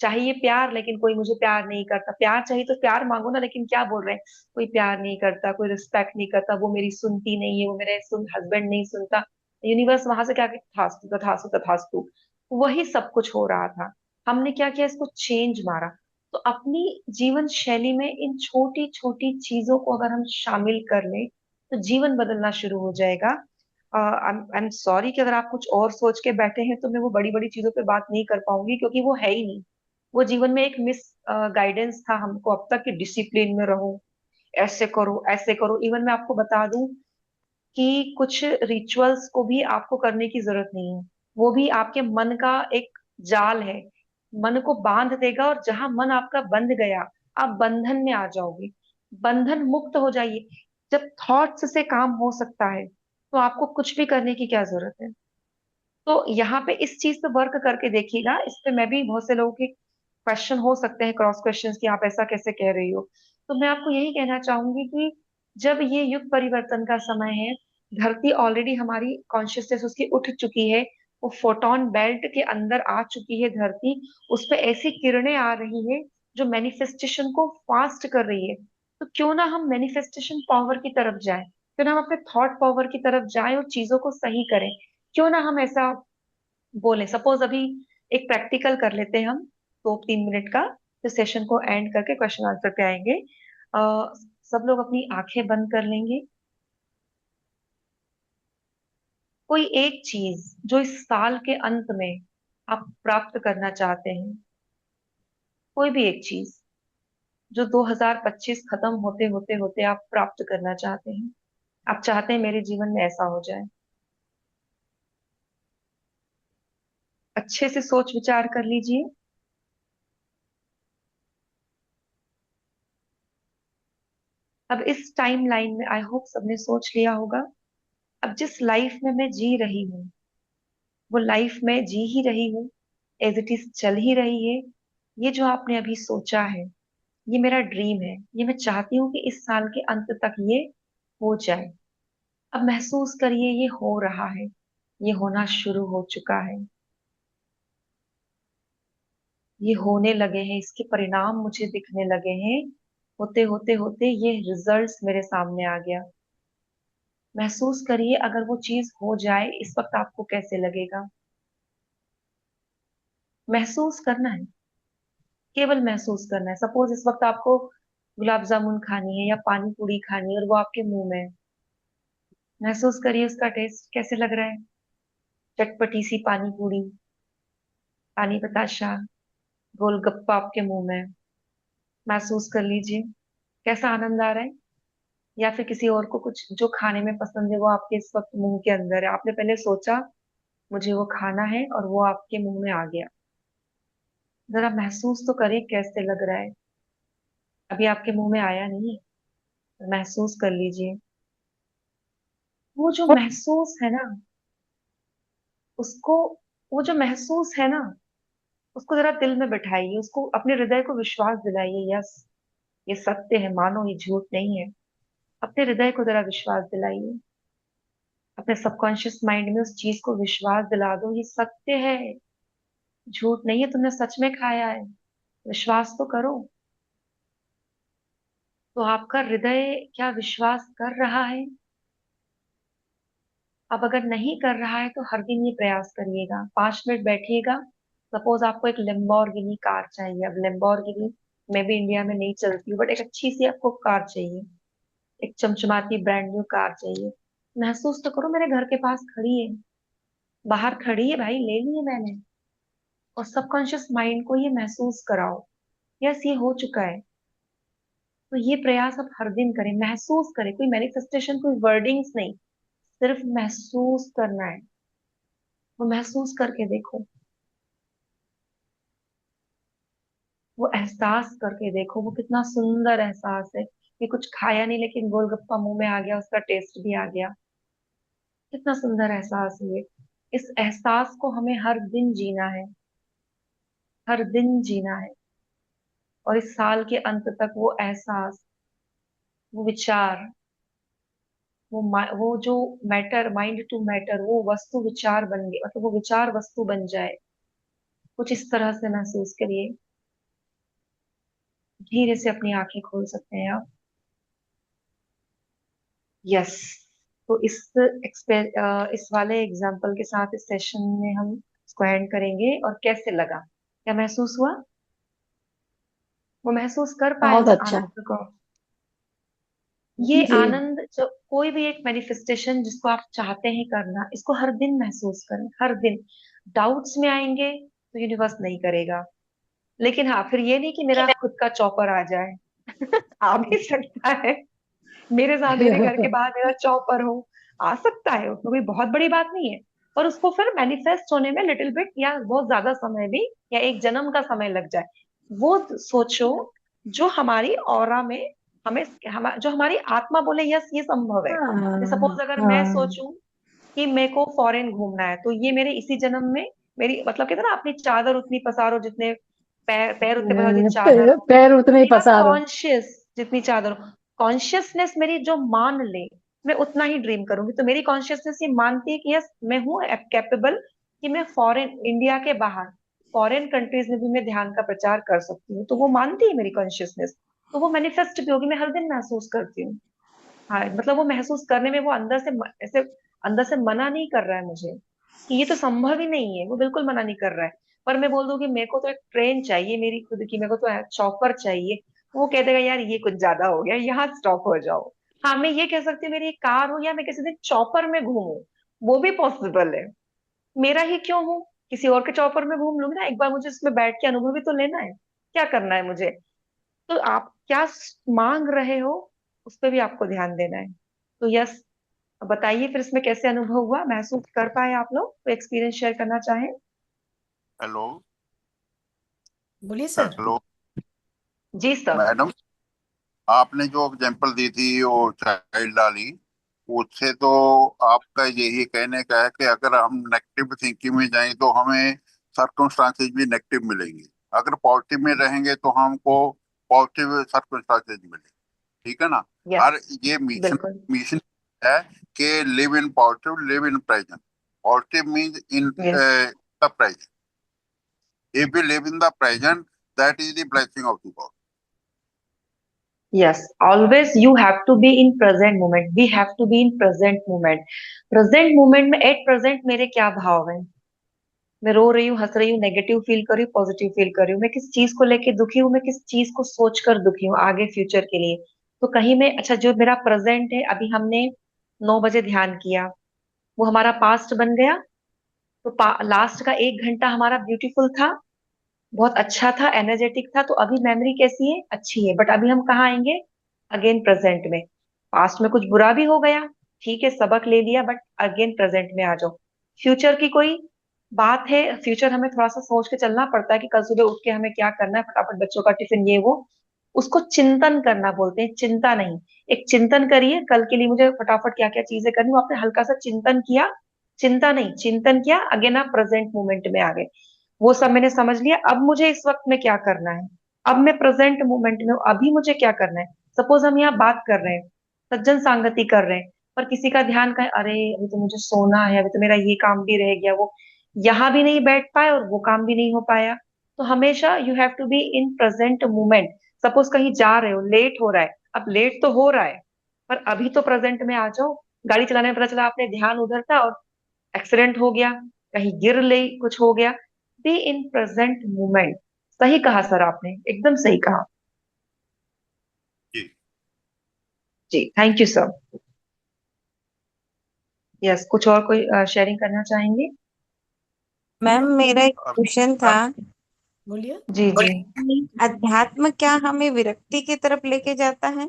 चाहिए प्यार, लेकिन कोई मुझे प्यार नहीं करता, प्यार चाहिए तो प्यार मांगो ना, लेकिन क्या बोल रहे हैं, कोई प्यार नहीं करता, कोई रिस्पेक्ट नहीं करता, वो मेरी सुनती नहीं है, वो मेरे हस्बैंड नहीं सुनता। यूनिवर्स वहां से क्या, तथास्तु तथास्तु तथास्तु, वही सब कुछ हो रहा था। हमने क्या किया, इसको चेंज मारा। तो अपनी जीवन शैली में इन छोटी छोटी चीजों को अगर हम शामिल कर लें, तो जीवन बदलना शुरू हो जाएगा। आई एम सॉरी कि अगर आप कुछ और सोच के बैठे हैं, तो मैं वो बड़ी बड़ी चीजों पे बात नहीं कर पाऊंगी, क्योंकि वो है ही नहीं। वो जीवन में एक मिस गाइडेंस था हमको अब तक, कि डिसिप्लिन में रहो, ऐसे करो ऐसे करो। इवन मैं आपको बता दूं कि कुछ रिचुअल्स को भी आपको करने की जरूरत नहीं है, वो भी आपके मन का एक जाल है, मन को बांध देगा, और जहां मन आपका बंध गया, आप बंधन में आ जाओगे, बंधन मुक्त हो जाइए। जब थॉट्स से काम हो सकता है, तो आपको कुछ भी करने की क्या जरूरत है। तो यहाँ पे इस चीज पे वर्क करके देखिएगा। इस पे मैं भी, बहुत से लोगों के क्वेश्चन हो सकते हैं, क्रॉस क्वेश्चन, कि आप ऐसा कैसे कह रही हो। तो मैं आपको यही कहना चाहूंगी कि जब ये युग परिवर्तन का समय है, धरती ऑलरेडी, हमारी कॉन्शियसनेस उसकी उठ चुकी है, वो फोटोन बेल्ट के अंदर आ चुकी है धरती, उस पे ऐसी किरणें आ रही है जो मैनिफेस्टेशन को फास्ट कर रही है। तो क्यों ना हम मैनिफेस्टेशन पावर की तरफ जाएं, क्यों ना हम अपने थॉट पावर की तरफ जाएं और चीजों को सही करें। क्यों ना हम ऐसा बोले, सपोज अभी एक प्रैक्टिकल कर लेते हैं हम, 2-3 मिनट का, फिर सेशन को एंड करके क्वेश्चन आंसर पे आएंगे। सब लोग अपनी आंखें बंद कर लेंगे। कोई एक चीज जो इस साल के अंत में आप प्राप्त करना चाहते हैं, कोई भी एक चीज जो 2025 खत्म होते होते होते आप प्राप्त करना चाहते हैं, आप चाहते हैं मेरे जीवन में ऐसा हो जाए। अच्छे से सोच विचार कर लीजिए। अब इस टाइम लाइन में आई होप सबने सोच लिया होगा। अब जिस लाइफ में मैं जी रही हूँ, वो लाइफ में जी ही रही हूँ, एज इट इज चल ही रही है। ये जो आपने अभी सोचा है, ये मेरा ड्रीम है, ये मैं चाहती हूँ कि इस साल के अंत तक ये हो जाए। अब महसूस करिए, ये हो रहा है, ये होना शुरू हो चुका है, ये होने लगे हैं, इसके परिणाम मुझे दिखने लगे हैं। होते होते होते ये रिजल्ट्स मेरे सामने आ गया। महसूस करिए, अगर वो चीज हो जाए, इस वक्त आपको कैसे लगेगा। महसूस करना है, केवल महसूस करना है। सपोज इस वक्त आपको गुलाब जामुन खानी है या पानी पूरी खानी है, और वो आपके मुंह में है। महसूस करिए उसका टेस्ट कैसे लग रहा है। चटपटी सी पानी पूरी, पानी बताशा, गोलगप्पा आपके मुंह में है। महसूस कर लीजिए कैसा आनंद आ रहा है। या फिर किसी और को कुछ जो खाने में पसंद है, वो आपके इस वक्त मुंह के अंदर है, आपने पहले सोचा मुझे वो खाना है, और वो आपके मुंह में आ गया। जरा महसूस तो करिए कैसे लग रहा है। अभी आपके मुंह में आया नहीं, महसूस कर लीजिए। वो जो महसूस है ना, उसको, वो जो महसूस है ना, उसको जरा दिल में बैठाइए, उसको अपने हृदय को विश्वास दिलाइए, यस ये सत्य है, मानो ये झूठ नहीं है। अपने हृदय को जरा विश्वास दिलाइए, अपने सबकॉन्शियस माइंड में उस चीज को विश्वास दिला दो, ये सत्य है, झूठ नहीं है, तुमने सच में खाया है, विश्वास तो करो। तो आपका हृदय क्या विश्वास कर रहा है। अब अगर नहीं कर रहा है, तो हर दिन ये प्रयास करिएगा, 5 मिनट बैठिएगा। सपोज आपको एक लेम्बोर्गिनी कार चाहिए, अब लेम्बोर्गिनी मैं भी इंडिया में नहीं चलती हूँ, बट एक अच्छी सी आपको कार चाहिए, एक चमचमाती ब्रांड न्यू कार चाहिए। महसूस तो करो, मेरे घर के पास खड़ी है, बाहर खड़ी है भाई, ले ली है मैंने। और सबकॉन्शियस माइंड को ये महसूस कराओ, यस ये हो चुका है। तो ये प्रयास आप हर दिन करें, महसूस करें, कोई मैनिफेस्टेशन, कोई वर्डिंग्स नहीं, सिर्फ महसूस करना है। वो महसूस करके देखो, वो एहसास करके देखो, वो कितना सुंदर एहसास है कि कुछ खाया नहीं लेकिन गोलगप्पा मुंह में आ गया, उसका टेस्ट भी आ गया। कितना सुंदर एहसास है ये। इस एहसास को हमें हर दिन जीना है, हर दिन जीना है। और इस साल के अंत तक वो एहसास, वो विचार, वो जो मैटर, माइंड टू मैटर, वो वस्तु विचार बन गए, मतलब वो विचार वस्तु बन जाए। कुछ इस तरह से महसूस करिए। धीरे से अपनी आंखें खोल सकते हैं आप। यस। तो इस वाले एग्जाम्पल के साथ इस सेशन में हम इसको एंड करेंगे। और कैसे लगा, क्या महसूस हुआ? वो महसूस कर पाए बहुत उस अच्छा। आनंद को? ये जी। आनंद, जो कोई भी एक मैनिफेस्टेशन जिसको आप चाहते हैं करना, इसको हर दिन महसूस करें, हर दिन। डाउट्स में आएंगे तो यूनिवर्स नहीं करेगा, लेकिन हाँ, फिर ये नहीं कि मेरा खुद का चॉपर आ जाए। आ भी सकता है, मेरे साथ, मेरे घर के बाहर मेरा चॉपर हो, आ सकता है, उसमें कोई बहुत बड़ी बात नहीं है। पर उसको फिर मैनिफेस्ट होने में लिटिल बिट या बहुत ज्यादा समय भी, या एक जन्म का समय लग जाए, वो सोचो। जो हमारी ऑरा में, जो हमारी आत्मा बोले यस ये संभव है। हाँ सपोज अगर मैं हाँ। सोचूं कि मेरे को फॉरेन घूमना है, तो ये मेरे इसी जन्म में, मेरी मतलब कहते हैं ना, अपनी चादर उतनी पसारो जितने पैर, पैर उतने पसारो जितनी चादर हो। पैर उतने ही मेरा पसारो। कॉन्शियस जितनी चादर हो, कॉन्शियसनेस मेरी जो मान ले, मैं उतना ही ड्रीम करूंगी। तो मेरी कॉन्शियसनेस ये मानती है कि यस मैं हूँ कैपेबल, कि मैं फॉरेन, इंडिया के बाहर फॉरेन कंट्रीज में भी मैं ध्यान का प्रचार कर सकती हूँ। तो वो मानती है मेरी कॉन्शियसनेस, तो वो मैनिफेस्ट भी होगी, मैं हर दिन महसूस करती हूँ। हाँ, मतलब वो महसूस करने में वो अंदर से ऐसे अंदर से मना नहीं कर रहा है मुझे कि ये तो संभव ही नहीं है, वो बिल्कुल मना नहीं कर रहा है। पर मैं बोल दूं कि मेरे को तो एक ट्रेन चाहिए मेरी खुद की, मेरे को तो चॉपर चाहिए, वो कह देगा यार ये कुछ ज्यादा हो गया, यहाँ स्टॉप हो जाओ। हाँ, मैं ये कह सकती हूँ मेरी एक कार हो, या मैं किसी दिन चॉपर में घूमूं, वो भी पॉसिबल है। मेरा ही क्यों हूँ, किसी और के चॉपर में घूम लूंगी ना, एक बार मुझे इसमें बैठ के अनुभव भी तो लेना है। क्या करना है मुझे? तो आप क्या मांग रहे हो, उस पर भी आपको ध्यान देना है। तो यस, बताइए फिर इसमें कैसे अनुभव हुआ, महसूस कर पाए आप लोग, तो एक्सपीरियंस शेयर करना चाहें? हेलो। बोलिए सर। हेलो जी सर। मैडम, आपने जो एग्जांपल दी थी वो चाइल्ड वाली, उससे तो आपका यही कहने का है कि अगर हम नेगेटिव थिंकिंग में जाएं तो हमें सर्कमस्टांसेस भी नेगेटिव मिलेंगे, अगर पॉजिटिव में रहेंगे तो हमको पॉजिटिव सर्कमस्टांसेस मिलेंगे। ठीक है ना? यस, और ये मिशन बिल्कुल। मिशन है कि live in positive, live in present. Positive means in yes, the present. If we live in the present, that is the blessing of the god. Yes, always you have to be in present moment, we have to be in present moment. Present moment में at present मेरे क्या भाव है, मैं रो रही हूँ, हंस रही हूँ, नेगेटिव फील कर रही हूँ, पॉजिटिव फील कर रही हूँ, मैं किस चीज को लेके दुखी हूँ, मैं किस चीज को सोचकर दुखी हूँ आगे फ्यूचर के लिए। तो कहीं मैं, अच्छा जो मेरा प्रेजेंट है, अभी हमने 9 बजे ध्यान किया, वो हमारा पास्ट बन गया। तो लास्ट का 1 घंटा हमारा ब्यूटीफुल था, बहुत अच्छा था, एनर्जेटिक था। तो अभी मेमोरी कैसी है? अच्छी है। बट अभी हम कहाँ आएंगे? अगेन प्रेजेंट में। पास्ट में कुछ बुरा भी हो गया, ठीक है, सबक ले लिया, बट अगेन प्रेजेंट में आ जाओ। फ्यूचर की कोई बात है, फ्यूचर हमें थोड़ा सा सोच के चलना पड़ता है कि कल सुबह उठ के हमें क्या करना है, फटाफट बच्चों का टिफिन ये वो, उसको चिंतन करना बोलते हैं, चिंता नहीं। एक चिंतन करिए, कल के लिए मुझे फटाफट क्या क्या चीजें करनी, वो आपने हल्का सा चिंतन किया, चिंता नहीं, चिंतन किया, अगेन आप प्रेजेंट मोमेंट में आ गए। वो सब मैंने समझ लिया, अब मुझे इस वक्त में क्या करना है, अब मैं प्रेजेंट मोमेंट में हूँ, अभी मुझे क्या करना है। सपोज हम यहाँ बात कर रहे हैं, सज्जन सांगति कर रहे हैं, पर किसी का ध्यान कहे, अरे अभी तो मुझे सोना है, अभी तो मेरा ये काम भी रह गया, वो यहाँ भी नहीं बैठ पाए और वो काम भी नहीं हो पाया। तो हमेशा you have to be in present moment. Suppose कहीं जा रहे हो, लेट हो रहा है, अब लेट तो हो रहा है, पर अभी तो प्रेजेंट में आ जाओ। गाड़ी चलाने में पता चला आपने ध्यान उधर था और एक्सीडेंट हो गया, कहीं गिर ले, कुछ हो गया। B in present moment. सही कहा सर आपने, एकदम सही कहा। जी, थैंक यू सर। यस, कुछ और कोई शेयरिंग करना चाहेंगे? मैम मेरा एक अब क्वेश्चन था बोलिए। जी जी। कि अध्यात्म क्या हमें विरक्ति की तरफ लेके जाता है?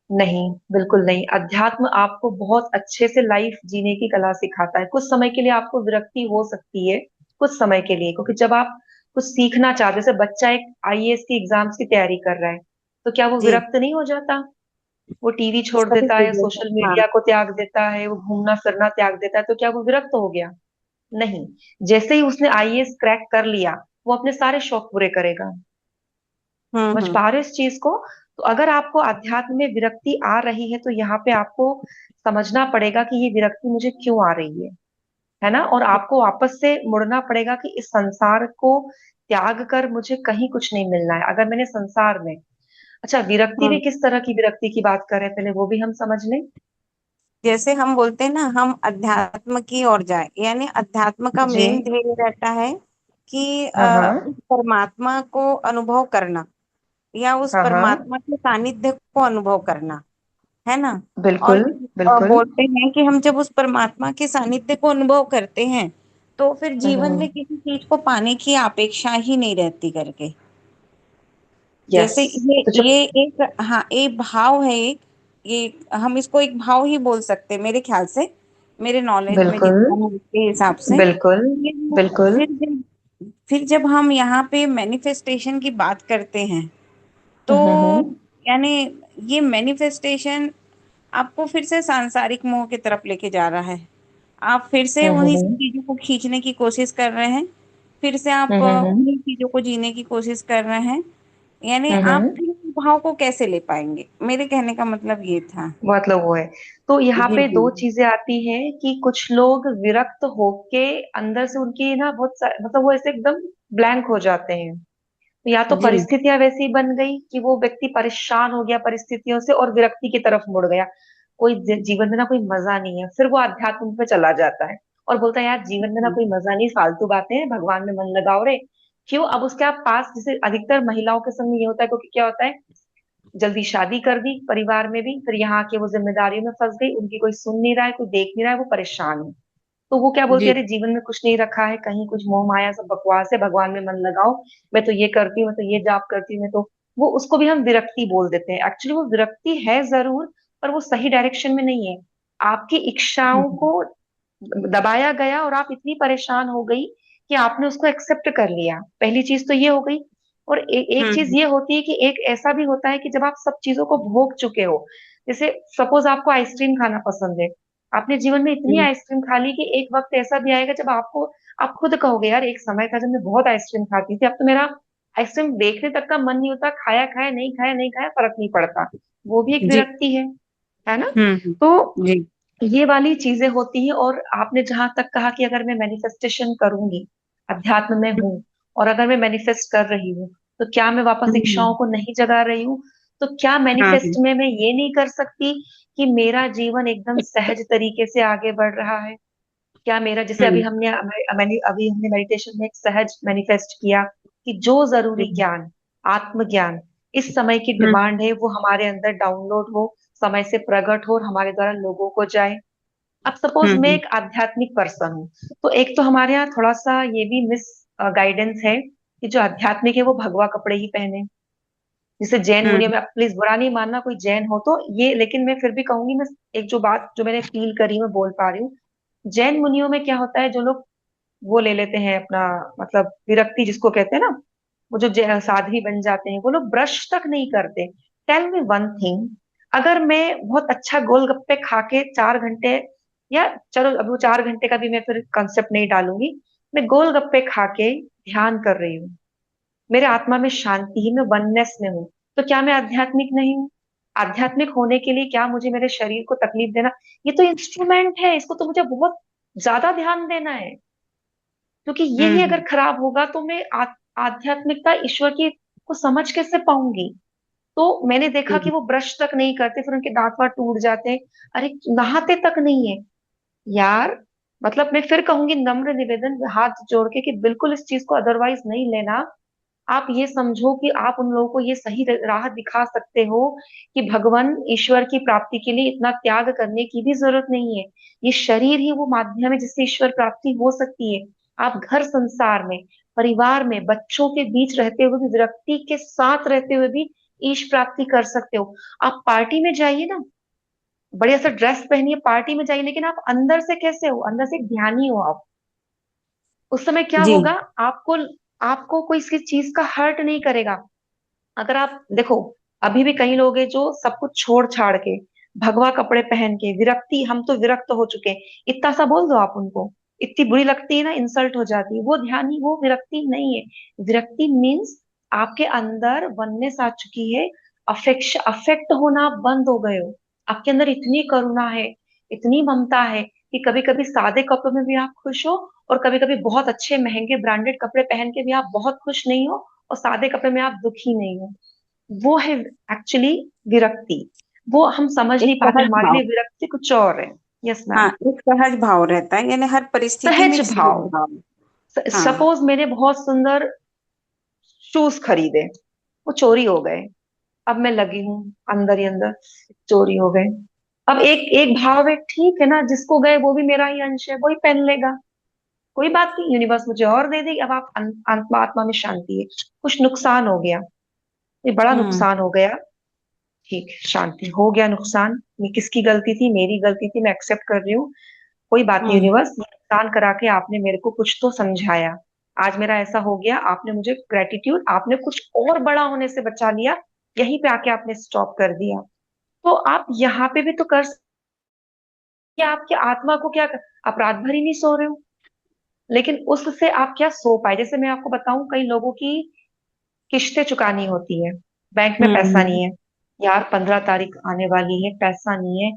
नहीं, बिल्कुल नहीं। अध्यात्म आपको बहुत अच्छे से लाइफ जीने की कला सिखाता है। कुछ समय के लिए आपको विरक्ति हो सकती है, कुछ समय के लिए, क्योंकि जब आप कुछ सीखना चाहते हैं, जैसे बच्चा एक आईएएस की एग्जाम्स की तैयारी कर रहा है, तो क्या वो जी। विरक्त नहीं हो जाता? वो टीवी छोड़ सभी देता है, चीजों से, सोशल हाँ। मीडिया को त्याग देता है, वो घूमना फिरना त्याग देता है, तो क्या वो विरक्त हो गया? नहीं। जैसे ही उसने आईएएस क्रैक कर लिया, वो अपने सारे शौक पूरे करेगा। समझ हम्म। पा रहे हो इस चीज को? तो अगर आपको अध्यात्म में विरक्ति आ रही है, तो यहाँ पे आपको समझना पड़ेगा कि ये विरक्ति मुझे क्यों आ रही है ना? और आपको वापस से मुड़ना पड़ेगा कि इस संसार को त्याग कर मुझे कहीं कुछ नहीं मिलना है। अगर मैंने संसार में, अच्छा, विरक्ति में हम्म। किस तरह की विरक्ति की बात कर रहे हैं, पहले वो भी हम समझ लें। जैसे हम बोलते हैं ना, हम अध्यात्म की ओर जाए, यानी अध्यात्म का जी। मेन ध्येय रहता है कि हाँ हाँ। उस परमात्मा को अनुभव करना, या उस हाँ हाँ। परमात्मा के सानिध्य को अनुभव करना, है ना। और बिल्कुल बिल्कुल। बोलते हैं कि हम जब उस परमात्मा के सानिध्य को अनुभव करते हैं, तो फिर जीवन में किसी चीज को पाने की अपेक्षा ही नहीं रहती करके। यस। जैसे ये तो जब, ये एक, हाँ, एक भाव है, एक, ये हम इसको एक भाव ही बोल सकते हैं मेरे ख्याल से, मेरे नॉलेज में बिल्कुल जितना है उसके हिसाब से। बिल्कुल ये बिल्कुल। फिर जब हम यहाँ पे मैनिफेस्टेशन की बात करते हैं, तो हम्म। यानी ये मैनिफेस्टेशन आपको फिर से सांसारिक मोह की तरफ लेके जा रहा है। आप फिर से उन्हीं सब हम्म। चीजों को खींचने की कोशिश कर रहे हैं, फिर से आप हम्म। उन्हीं चीजों को जीने की कोशिश कर रहे हैं। यानी आप हम्म। फिर उस भाव को कैसे ले पाएंगे, मेरे कहने का मतलब ये था। मतलब वो है। तो यहाँ जी पे जी। दो चीजें आती हैं कि कुछ लोग विरक्त होके अंदर से उनकी ना मतलब वो ऐसे एकदम ब्लैंक हो जाते हैं। तो या तो जी परिस्थितियां वैसी बन गई कि वो व्यक्ति परेशान हो गया परिस्थितियों से और विरक्ति की तरफ मुड़ गया। कोई जीवन में ना कोई मजा नहीं है, फिर वो अध्यात्म पे चला जाता है और बोलता है यार जीवन में ना जी कोई मजा नहीं, फालतू बातें हैं, भगवान में मन लगाओ रे। क्यों? अब उसके आप पास, जैसे अधिकतर महिलाओं के संग ये होता है, क्योंकि क्या होता है, जल्दी शादी कर दी परिवार में भी, फिर यहाँ आके वो जिम्मेदारियों में फंस गई, उनकी कोई सुन नहीं रहा है, कोई देख नहीं रहा है, वो परेशान है। तो वो क्या बोलती है, जी। अरे जीवन में कुछ नहीं रखा है, कहीं कुछ मोह माया सब बकवास है, भगवान में मन लगाओ, मैं तो ये करती हूँ, मैं तो ये जाप करती हूँ, मैं तो, वो उसको भी हम विरक्ति बोल देते हैं। एक्चुअली वो विरक्ति है जरूर, पर वो सही डायरेक्शन में नहीं है। आपकी इच्छाओं हम्म। को दबाया गया और आप इतनी परेशान हो गई कि आपने उसको एक्सेप्ट कर लिया। पहली चीज तो ये हो गई। और एक चीज हम्म। ये होती है कि एक ऐसा भी होता है कि जब आप सब चीजों को भोग चुके हो, जैसे सपोज आपको आइसक्रीम खाना पसंद है, आपने जीवन में इतनी हम्म। आइसक्रीम खा ली कि एक वक्त ऐसा भी आएगा जब आपको, आप खुद कहोगे यार एक समय था जब मैं बहुत आइसक्रीम खाती थी, अब तो मेरा आइसक्रीम देखने तक का मन नहीं होता, खाया खाया, नहीं खाया नहीं खाया, फर्क नहीं पड़ता। वो भी एक जी। विरक्ति है ना? हम्म। तो जी। ये वाली चीजें होती हैं। और आपने जहां तक कहा कि अगर मैं मैनिफेस्टेशन करूंगी, अध्यात्म में हूँ, और अगर मैं मैनिफेस्ट कर रही हूँ, तो क्या मैं वापस इच्छाओं हम्म। को नहीं जगा रही हूँ? तो क्या हाँ। मैनिफेस्ट में मैं ये नहीं कर सकती कि मेरा जीवन एकदम सहज तरीके से आगे बढ़ रहा है? क्या मेरा, जैसे अभी हम्म। हमने मेडिटेशन में एक सहज मैनिफेस्ट किया कि जो जरूरी हम्म। ज्ञान, आत्मज्ञान इस समय की हम्म। डिमांड है, वो हमारे अंदर डाउनलोड हो, समय से प्रकट हो और हमारे द्वारा लोगों को जाए। अब सपोज मैं हम्म। एक आध्यात्मिक पर्सन हूँ, तो एक तो हमारे यहाँ थोड़ा सा ये भी मिस गाइडेंस है कि जो आध्यात्मिक है वो भगवा कपड़े ही पहने। जैसे जैन मुनियों हम्म। में, अब प्लीज बुरा नहीं मानना कोई जैन हो तो ये, लेकिन मैं फिर भी कहूंगी, मैं एक जो बात जो मैंने फील करी मैं बोल पा रही हूँ। जैन मुनियों में क्या होता है, जो लोग वो ले लेते हैं अपना, मतलब विरक्ति जिसको कहते हैं ना, वो जो साध्वी बन जाते हैं, वो लोग ब्रश तक नहीं करते। टेल मी वन थिंग, अगर मैं बहुत अच्छा गोलगप्पे खा के 4 घंटे, या चलो अब वो 4 घंटे का भी मैं फिर कंसेप्ट नहीं डालूंगी, मैं गोलगप्पे खा के ध्यान कर रही हूँ, मेरे आत्मा में शांति है, मैं वननेस में हूँ, तो क्या मैं आध्यात्मिक नहीं हूँ? आध्यात्मिक होने के लिए क्या मुझे मेरे शरीर को तकलीफ देना? ये तो इंस्ट्रूमेंट है, इसको तो मुझे बहुत ज्यादा ध्यान देना है, क्योंकि यही अगर हम्म। खराब होगा तो मैं आध्यात्मिकता ईश्वर की को समझ कैसे पाऊंगी? तो मैंने देखा कि हम्म। वो ब्रश तक नहीं करते, फिर उनके दांत वात टूट जाते हैं। अरे नहाते तक नहीं है यार। मतलब मैं फिर कहूंगी, नम्र निवेदन हाथ जोड़ के कि बिल्कुल इस चीज को अदरवाइज नहीं लेना। आप ये समझो कि आप उन लोगों को ये सही राह दिखा सकते हो कि भगवान ईश्वर की प्राप्ति के लिए इतना त्याग करने की भी जरूरत नहीं है। ये शरीर ही वो माध्यम है जिससे ईश्वर प्राप्ति हो सकती है। आप घर संसार में, परिवार में, बच्चों के बीच रहते हुए भी, विरक्ति के साथ रहते हुए भी ईश प्राप्ति कर सकते हो। आप पार्टी में जाइए ना, बढ़िया सा ड्रेस पहनिए, पार्टी में जाइए, लेकिन आप अंदर से कैसे हो? अंदर से एक ध्यानी हो आप। उस समय क्या जी। होगा? आपको आपको कोई किसी चीज का हर्ट नहीं करेगा। अगर आप देखो, अभी भी कई लोग हैं जो सब कुछ छोड़ छाड़ के, भगवा कपड़े पहन के, विरक्ति, हम तो विरक्त हो चुके हैं, इतना सा बोल दो आप उनको, इतनी बुरी लगती है ना, इंसल्ट हो जाती है। वो ध्यान ही, वो विरक्ति नहीं है। विरक्ति मीन्स आपके अंदर वननेस आ चुकी है, अफेक्ट होना आप बंद हो गए हो। आपके अंदर इतनी करुणा है, इतनी ममता है कि कभी कभी सादे कपड़ों में भी आप खुश हो, और कभी कभी बहुत अच्छे महंगे ब्रांडेड कपड़े पहन के भी आप बहुत खुश नहीं हो, और सादे कपड़े में आप दुखी नहीं हो। वो है एक्चुअली विरक्ति। वो हम समझ एक नहीं पाते, सहज हमारे भाव। लिए विरक्ति कुछ और है। यस हाँ, मैम। एक सहज भाव रहता है, यानी हर परिस्थिति में सहज एक सहज भाव। भाव। हाँ। सपोज मैंने बहुत सुंदर शूज खरीदे, वो चोरी हो गए। अब मैं लगी हूँ अंदर ही अंदर, चोरी हो गए। अब एक एक भाव है, ठीक है ना, जिसको गए वो भी मेरा ही अंश है, वही पहन लेगा, कोई बात नहीं, यूनिवर्स मुझे और दे देगी। अब आप आत्मा आत्मा में शांति है। कुछ नुकसान हो गया, ये बड़ा हम्म। नुकसान हो गया, ठीक है, शांति हो गया नुकसान, ये किसकी गलती थी? मेरी गलती थी, मैं एक्सेप्ट कर रही हूँ। कोई बात नहीं, हम्म। यूनिवर्स, ये नुकसान करा के आपने मेरे को कुछ तो समझाया। आज मेरा ऐसा हो गया, आपने मुझे ग्रेटिट्यूड, आपने कुछ और बड़ा होने से बचा लिया, यहीं पे आके आपने स्टॉप कर दिया। तो आप यहाँ पे भी तो कर सकते हैं, आपकी आत्मा को क्या आप रात भर ही नहीं सो रहे हो, लेकिन उससे आप क्या सो पाए? जैसे मैं आपको बताऊं, कई लोगों की किस्तें चुकानी होती है, बैंक में पैसा हम्म। नहीं है, यार 15 तारीख आने वाली है, पैसा नहीं है।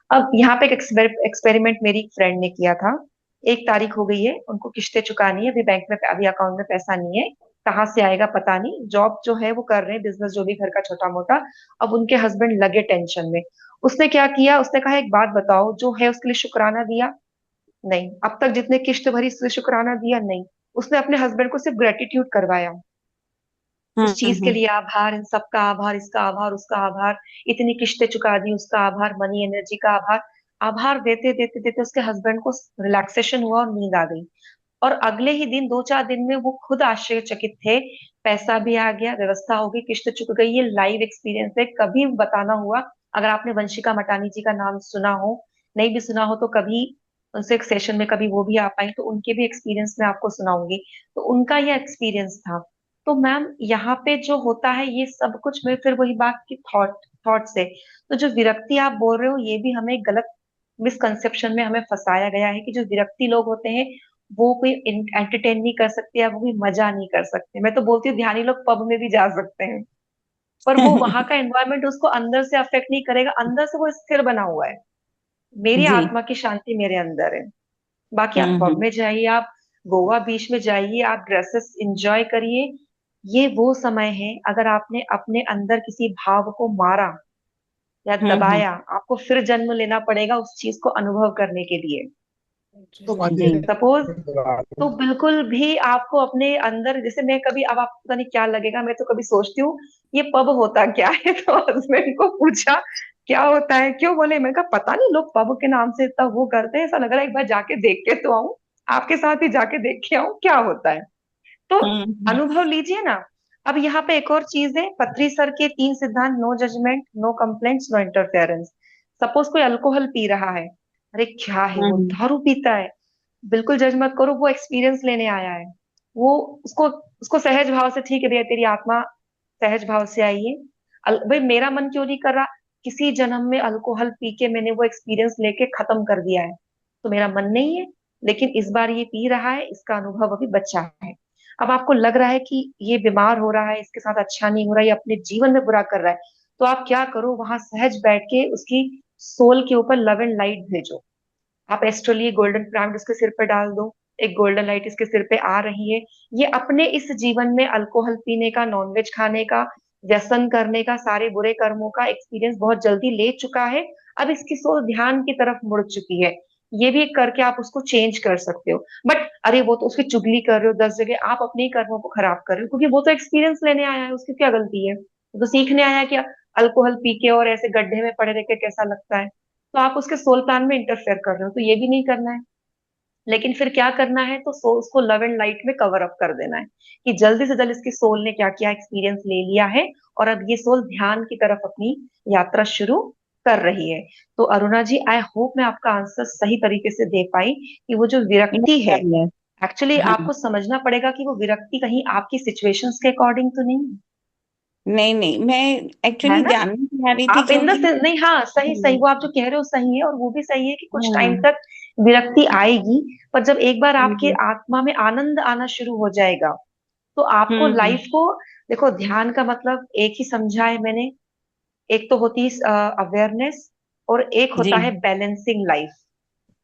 अब यहाँ पे एक एक्सपेरिमेंट मेरी फ्रेंड ने किया था। 1 तारीख हो गई है, उनको किस्तें चुकानी है, अभी बैंक में, अभी अकाउंट में पैसा नहीं है, कहाँ से आएगा पता नहीं। जॉब जो है वो कर रहे हैं, बिजनेस जो भी घर का छोटा मोटा। अब उनके हस्बैंड लगे टेंशन में। उसने क्या किया, उसने कहा एक बात बताओ, जो है उसके लिए शुक्राना दिया? नहीं। अब तक जितने किस्त भरी उसने शुक्राना दिया? नहीं। उसने अपने हस्बैंड को सिर्फ ग्रेटिट्यूड करवाया, हम्म। उस चीज के लिए आभार, इन सबका आभार, इसका आभार, उसका आभार, इतनी किस्तें चुका दी उसका आभार, मनी एनर्जी का आभार। आभार देते देते देते उसके हस्बैंड को रिलैक्सेशन हुआ और नींद आ गई। और अगले ही दिन, 2-4 दिन में वो खुद आश्चर्यचकित थे, पैसा भी आ गया, व्यवस्था हो गई, किस्त चुक गई। ये लाइव एक्सपीरियंस है, कभी बताना हुआ। अगर आपने वंशिका मटानी जी का नाम सुना हो, नहीं भी सुना हो तो कभी उनसे एक सेशन में कभी वो भी आ पाई तो उनके भी एक्सपीरियंस में आपको सुनाऊंगी। तो उनका ये एक्सपीरियंस था। तो मैम यहाँ पे जो होता है ये सब कुछ में, फिर वही बात की थॉट से। तो जो विरक्ति आप बोल रहे हो, ये भी हमें गलत मिसकंसेप्शन में हमें फंसाया गया है कि जो विरक्ति लोग होते हैं वो कोई एंटरटेन नहीं कर सकते, या वो भी मजा नहीं कर सकते। मैं तो बोलती हूँ ध्यानी लोग पब में भी जा सकते हैं, पर वो वहां का एनवायरनमेंट उसको अंदर से अफेक्ट नहीं करेगा, अंदर से वो स्थिर बना हुआ है। मेरी जी। आत्मा की शांति मेरे अंदर है। बाकी आप पब हम्म। में जाइए, आप गोवा बीच में जाइए, आप ड्रेसेस एंजॉय करिए। ये वो समय है, अगर आपने अपने अंदर किसी भाव को मारा या हम्म। दबाया, आपको फिर जन्म लेना पड़ेगा उस चीज को अनुभव करने के लिए। जी। सपोज, तो बिल्कुल भी आपको अपने अंदर, जैसे मैं कभी, अब आपको पता नहीं क्या लगेगा, मैं तो कभी सोचती हूँ ये पब होता क्या है। तो हस्बैंड को पूछा क्या होता है, क्यों? बोले, मैं कहा पता नहीं, लोग पब के नाम से इतना वो करते हैं, ऐसा लग रहा है एक बार जाके देख के तो आऊं, आपके साथ ही जाके देख के आऊं क्या होता है। तो हम्म। अनुभव लीजिए ना। अब यहाँ पे एक और चीज है, पत्री सर के 3 सिद्धांत: no judgment, no complaints, no interference. Suppose कोई अल्कोहल पी रहा है, अरे क्या है वो, हम्म। दारू पीता है, बिल्कुल जज मत करो, वो एक्सपीरियंस लेने आया है। वो, उसको उसको सहज भाव से, ठीक है भैया तेरी आत्मा सहज भाव से आई है। भाई मेरा मन क्यों नहीं कर रहा? किसी जन्म में अल्कोहल पी के मैंने वो एक्सपीरियंस लेके खत्म कर दिया है, तो मेरा मन नहीं है। लेकिन इस बार ये पी रहा है, इसका अनुभव अभी बचा है। अब आपको लग रहा है कि ये बीमार हो रहा है, इसके साथ अच्छा नहीं हो रहा है, ये अपने जीवन में बुरा कर रहा है, तो आप क्या करो, वहां सहज बैठ के उसकी सोल के ऊपर लव एंड लाइट भेजो। आप एस्ट्रोली गोल्डन पिरामिड उसके सिर पे डाल दो, एक गोल्डन लाइट इसके सिर पे आ रही है। ये अपने इस जीवन में अल्कोहल पीने का, नॉनवेज खाने का, व्यसन करने का, सारे बुरे कर्मों का एक्सपीरियंस बहुत जल्दी ले चुका है। अब इसकी सोच ध्यान की तरफ मुड़ चुकी है। ये भी एक करके आप उसको चेंज कर सकते हो। बट अरे वो तो उसकी चुगली कर रहे हो 10 जगह, आप अपने ही कर्मों को खराब कर रहे हो, क्योंकि वो तो एक्सपीरियंस लेने आया है, उसकी क्या गलती है, वो तो सीखने आया है कि अल्कोहल पी के और ऐसे गड्ढे में पड़े रह के कैसा लगता है। तो आप उसके सोल प्लान में इंटरफेयर कर रहे हो, तो ये भी नहीं करना है। लेकिन फिर क्या करना है, तो सोल्स को लव एंड लाइट में कवर अप कर देना है कि जल्दी से जल्द इसकी सोल ने क्या क्या एक्सपीरियंस ले लिया है, और अब ये सोल ध्यान की तरफ अपनी यात्रा शुरू कर रही है। तो अरुणा जी, आई होप मैं आपका आंसर सही तरीके से दे पाई कि वो जो विरक्ति है, यस। एक्चुअली हाँ, आपको समझना पड़ेगा कि वो विरक्ति कहीं आपकी सिचुएशंस के अकॉर्डिंग तो नहीं नहीं नहीं, मैं है एक्चुअली ना। जानना चाह रही थी आप इन द क्योंकि नहीं, हाँ सही सही, हम्म, वो आप जो कह रहे हो सही है, और वो भी सही है कि कुछ टाइम हम्म, तक विरक्ति आएगी, पर जब एक बार आपके हम्म, आत्मा में आनंद आना शुरू हो जाएगा, तो आपको हम्म, लाइफ को, देखो ध्यान का मतलब एक ही समझा है मैंने, एक तो होती है अवेयरनेस, और एक जी, होता है बैलेंसिंग लाइफ।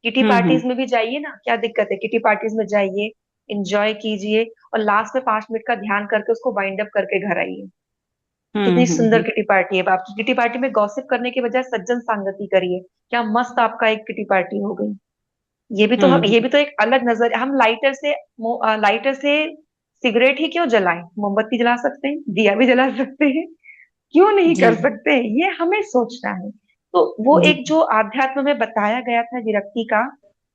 किटी पार्टीज में भी जाइए ना, क्या दिक्कत है, किटी पार्टीज में जाइए, एंजॉय कीजिए, और लास्ट में 5 मिनट का ध्यान करके उसको वाइंड अप करके घर आइए। कितनी सुंदर हम्म, किटी पार्टी है आपकी, किटी पार्टी में गॉसिप करने के बजाय सज्जन संगति करिए, क्या मस्त आपका एक किटी पार्टी हो गई। ये भी तो हम, हम्म, ये भी तो एक अलग नजर, हम लाइटर से सिगरेट ही क्यों जलाएं, मोमबत्ती जला सकते हैं, दिया भी जला सकते हैं, क्यों नहीं जी, कर सकते, ये हमें सोचना है। तो वो जी, एक जो आध्यात्म में बताया गया था विरक्ति का,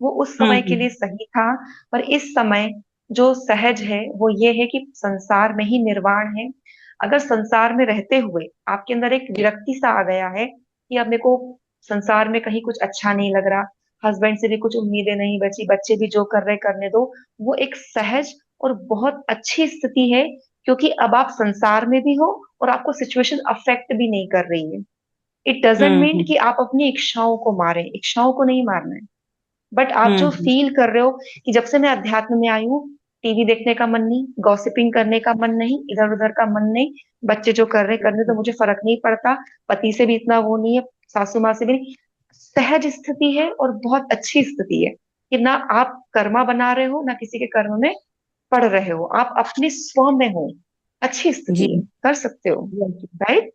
वो उस समय के लिए हम्म, सही था। पर इस समय जो सहज है वो ये है कि संसार में ही निर्वाण है। अगर संसार में रहते हुए आपके अंदर एक विरक्ति सा आ गया है कि अब मेरे को संसार में कहीं कुछ अच्छा नहीं लग रहा, हस्बैंड से भी कुछ उम्मीदें नहीं बची, बच्चे भी जो कर रहे करने दो, वो एक सहज और बहुत अच्छी स्थिति है, क्योंकि अब आप संसार में भी हो और आपको सिचुएशन अफेक्ट भी नहीं कर रही है। इट डजेंट मीन हम्म, कि आप अपनी इच्छाओं को मारें, इच्छाओं को नहीं मारना है। बट आप जो हम्म, फील कर रहे हो कि जब से मैं अध्यात्म में आई हूँ, टीवी देखने का मन नहीं, गॉसिपिंग करने का मन नहीं, इधर उधर का मन नहीं, बच्चे जो कर रहे करने तो मुझे फर्क नहीं पड़ता, पति से भी इतना वो नहीं है, सासू माँ से भी नहीं, सहज स्थिति है और बहुत अच्छी स्थिति है कि ना आप कर्मा बना रहे हो ना किसी के कर्म में पढ़ रहे हो, आप अपने स्व में हो, अच्छी जी, स्थिति है, कर सकते हो। yes। राइट।